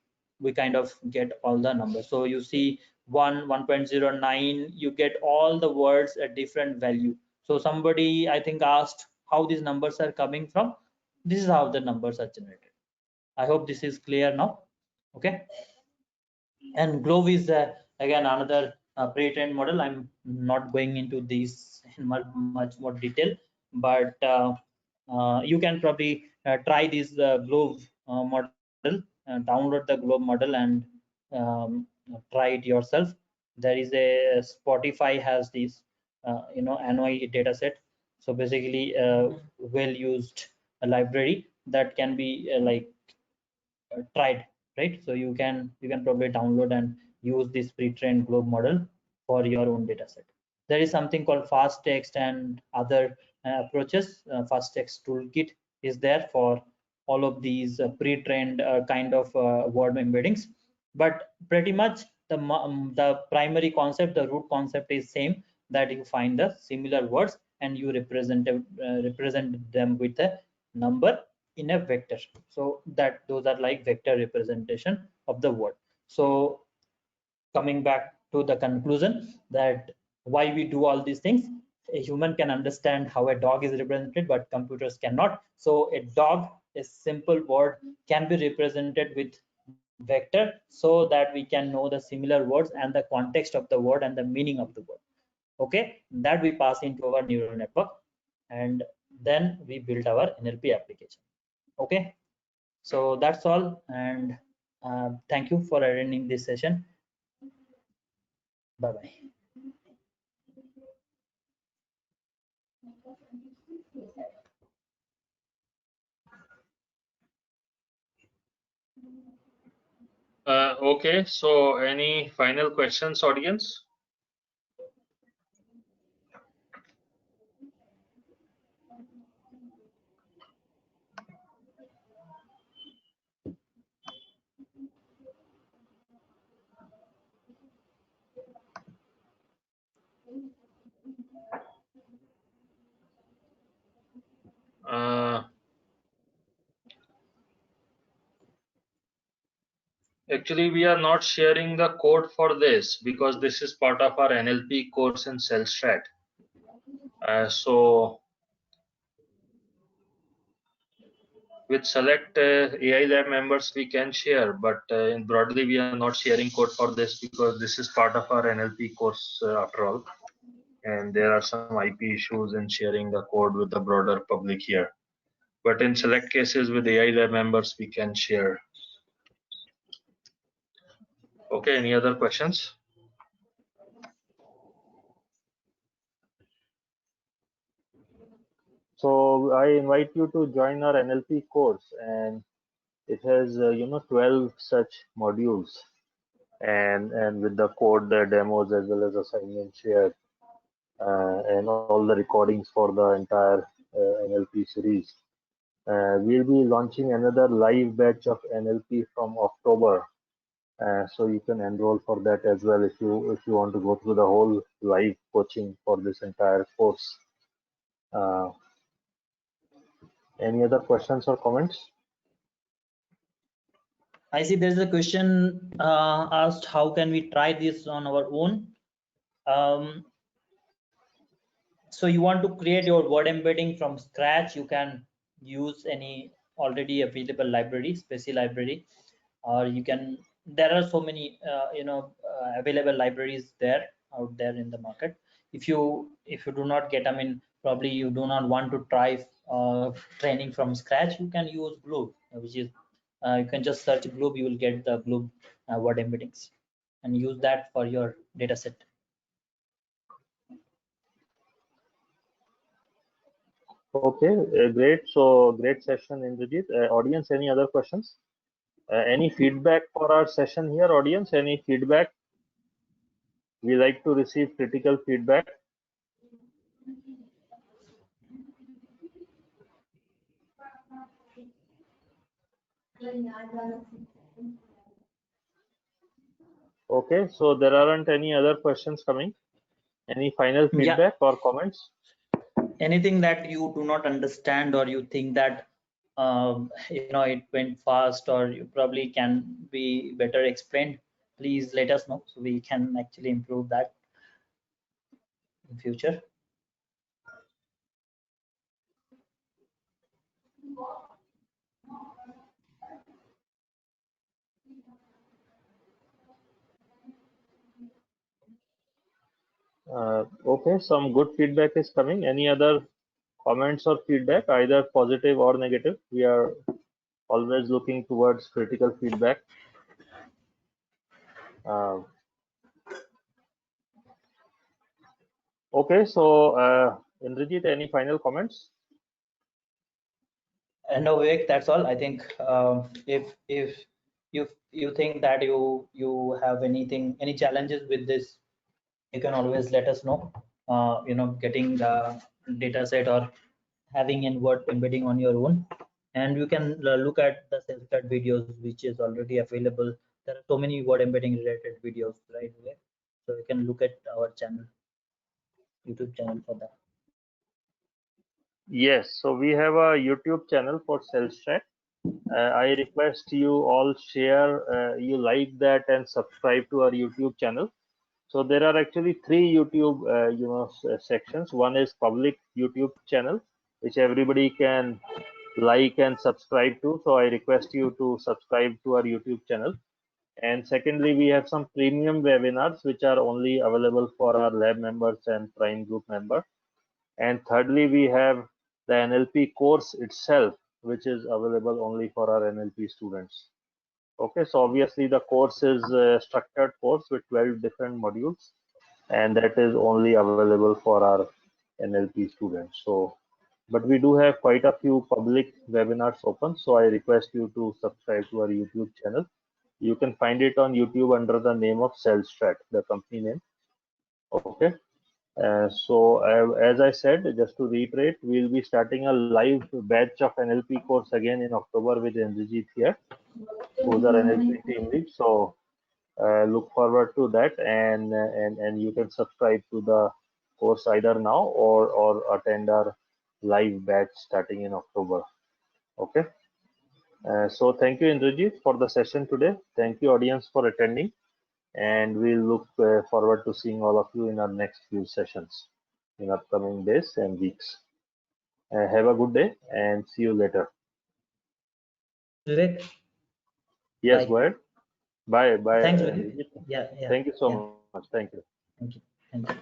kind of get all the numbers. So you see 1.09, you get all the words at different value. So somebody I think asked how these numbers are coming from. This is how the numbers are generated. I hope this is clear now. Okay. And GLoVe is again another pre-trained model. I'm not going into these in much more detail, but you can probably try this GLoVe model, download the GLoVe model and um, try it yourself. There is a Spotify has this NOI data set. So basically well used library that can be like tried, right? So you can probably download and use this pre-trained GLoVe model for your own data set. There is something called fast text and other approaches. Fast text toolkit is there for all of these pre-trained kind of word embeddings, but pretty much the primary concept, the root concept is same, that you find the similar words and you represent them with a number in a vector. So that those are like vector representation of the word. So coming back to the conclusion, that why we do all these things, a human can understand how a dog is represented, but computers cannot. So a dog, a simple word, can be represented with vector so that we can know the similar words and the context of the word and the meaning of the word. Okay, that we pass into our neural network, and then we build our NLP application. Okay, so that's all, and thank you for attending this session. Bye bye. Okay, so any final questions, audience? Uh, Actually, we are not sharing the code for this because this is part of our NLP course in CellStrat. So with select AI Lab members, we can share, but in broadly, we are not sharing code for this because this is part of our NLP course after all. And there are some IP issues in sharing the code with the broader public here. But in select cases with AI Lab members, we can share. Okay, any other questions? So I invite you to join our NLP course, and it has 12 such modules, and with the code, the demos as well as assignment shared, and all the recordings for the entire NLP series. We'll be launching another live batch of NLP from October, so you can enroll for that as well if you want to go through the whole live coaching for this entire course. Any other questions or comments? I see there's a question asked, how can we try this on our own? So you want to create your word embedding from scratch, you can use any already available library, special library, or you can, there are so many available libraries there out there in the market. If you do not get, I mean, probably you do not want to try training from scratch, you can use GLoVe, which is you can just search GLoVe, you will get the GLoVe word embeddings, and use that for your data set. Okay, great. So great session, Indrajit. Audience, any other questions? Any feedback for our session here, audience? Any feedback? We like to receive critical feedback. Okay, so there aren't any other questions coming. Any final feedback or comments? Anything that you do not understand, or you think that it went fast, or you probably can be better explained, please let us know so we can actually improve that in future. Okay, some good feedback is coming. Any other comments or feedback, either positive or negative? We are always looking towards critical feedback. Okay, so Indrajit, any final comments? No, Vivek, that's all. I think if you think that you have any challenges with this, you can always let us know. Getting the data set or having in word embedding on your own, and you can look at the CellStrat videos which is already available. There are so many word embedding related videos, right? So you can look at our channel, YouTube channel for that. Yes, so we have a YouTube channel for CellStrat. I request you all share, you like that and subscribe to our YouTube channel. So there are actually three YouTube, sections. One is public YouTube channel, which everybody can like and subscribe to. So I request you to subscribe to our YouTube channel. And secondly, we have some premium webinars, which are only available for our lab members and Prime Group members. And thirdly, we have the NLP course itself, which is available only for our NLP students. Okay, so obviously the course is a structured course with 12 different modules, and that is only available for our NLP students. So, but we do have quite a few public webinars open, so I request you to subscribe to our YouTube channel. You can find it on YouTube under the name of CellStrat, the company name. Okay. As I said, just to reiterate, we'll be starting a live batch of NLP course again in October with Indrajit here, who's our NLP team lead. So look forward to that, and you can subscribe to the course either now or attend our live batch starting in October. Okay. So thank you, Indrajit, for the session today. Thank you, audience, for attending, and we'll look forward to seeing all of you in our next few sessions in upcoming days and weeks. Have a good day and see you later. Vivek, Yes, bye. go ahead. Bye, bye, Thanks, Vivek. Indrajit. Yeah, yeah, Thank you so yeah. much. Thank you. Thank you. Thank you.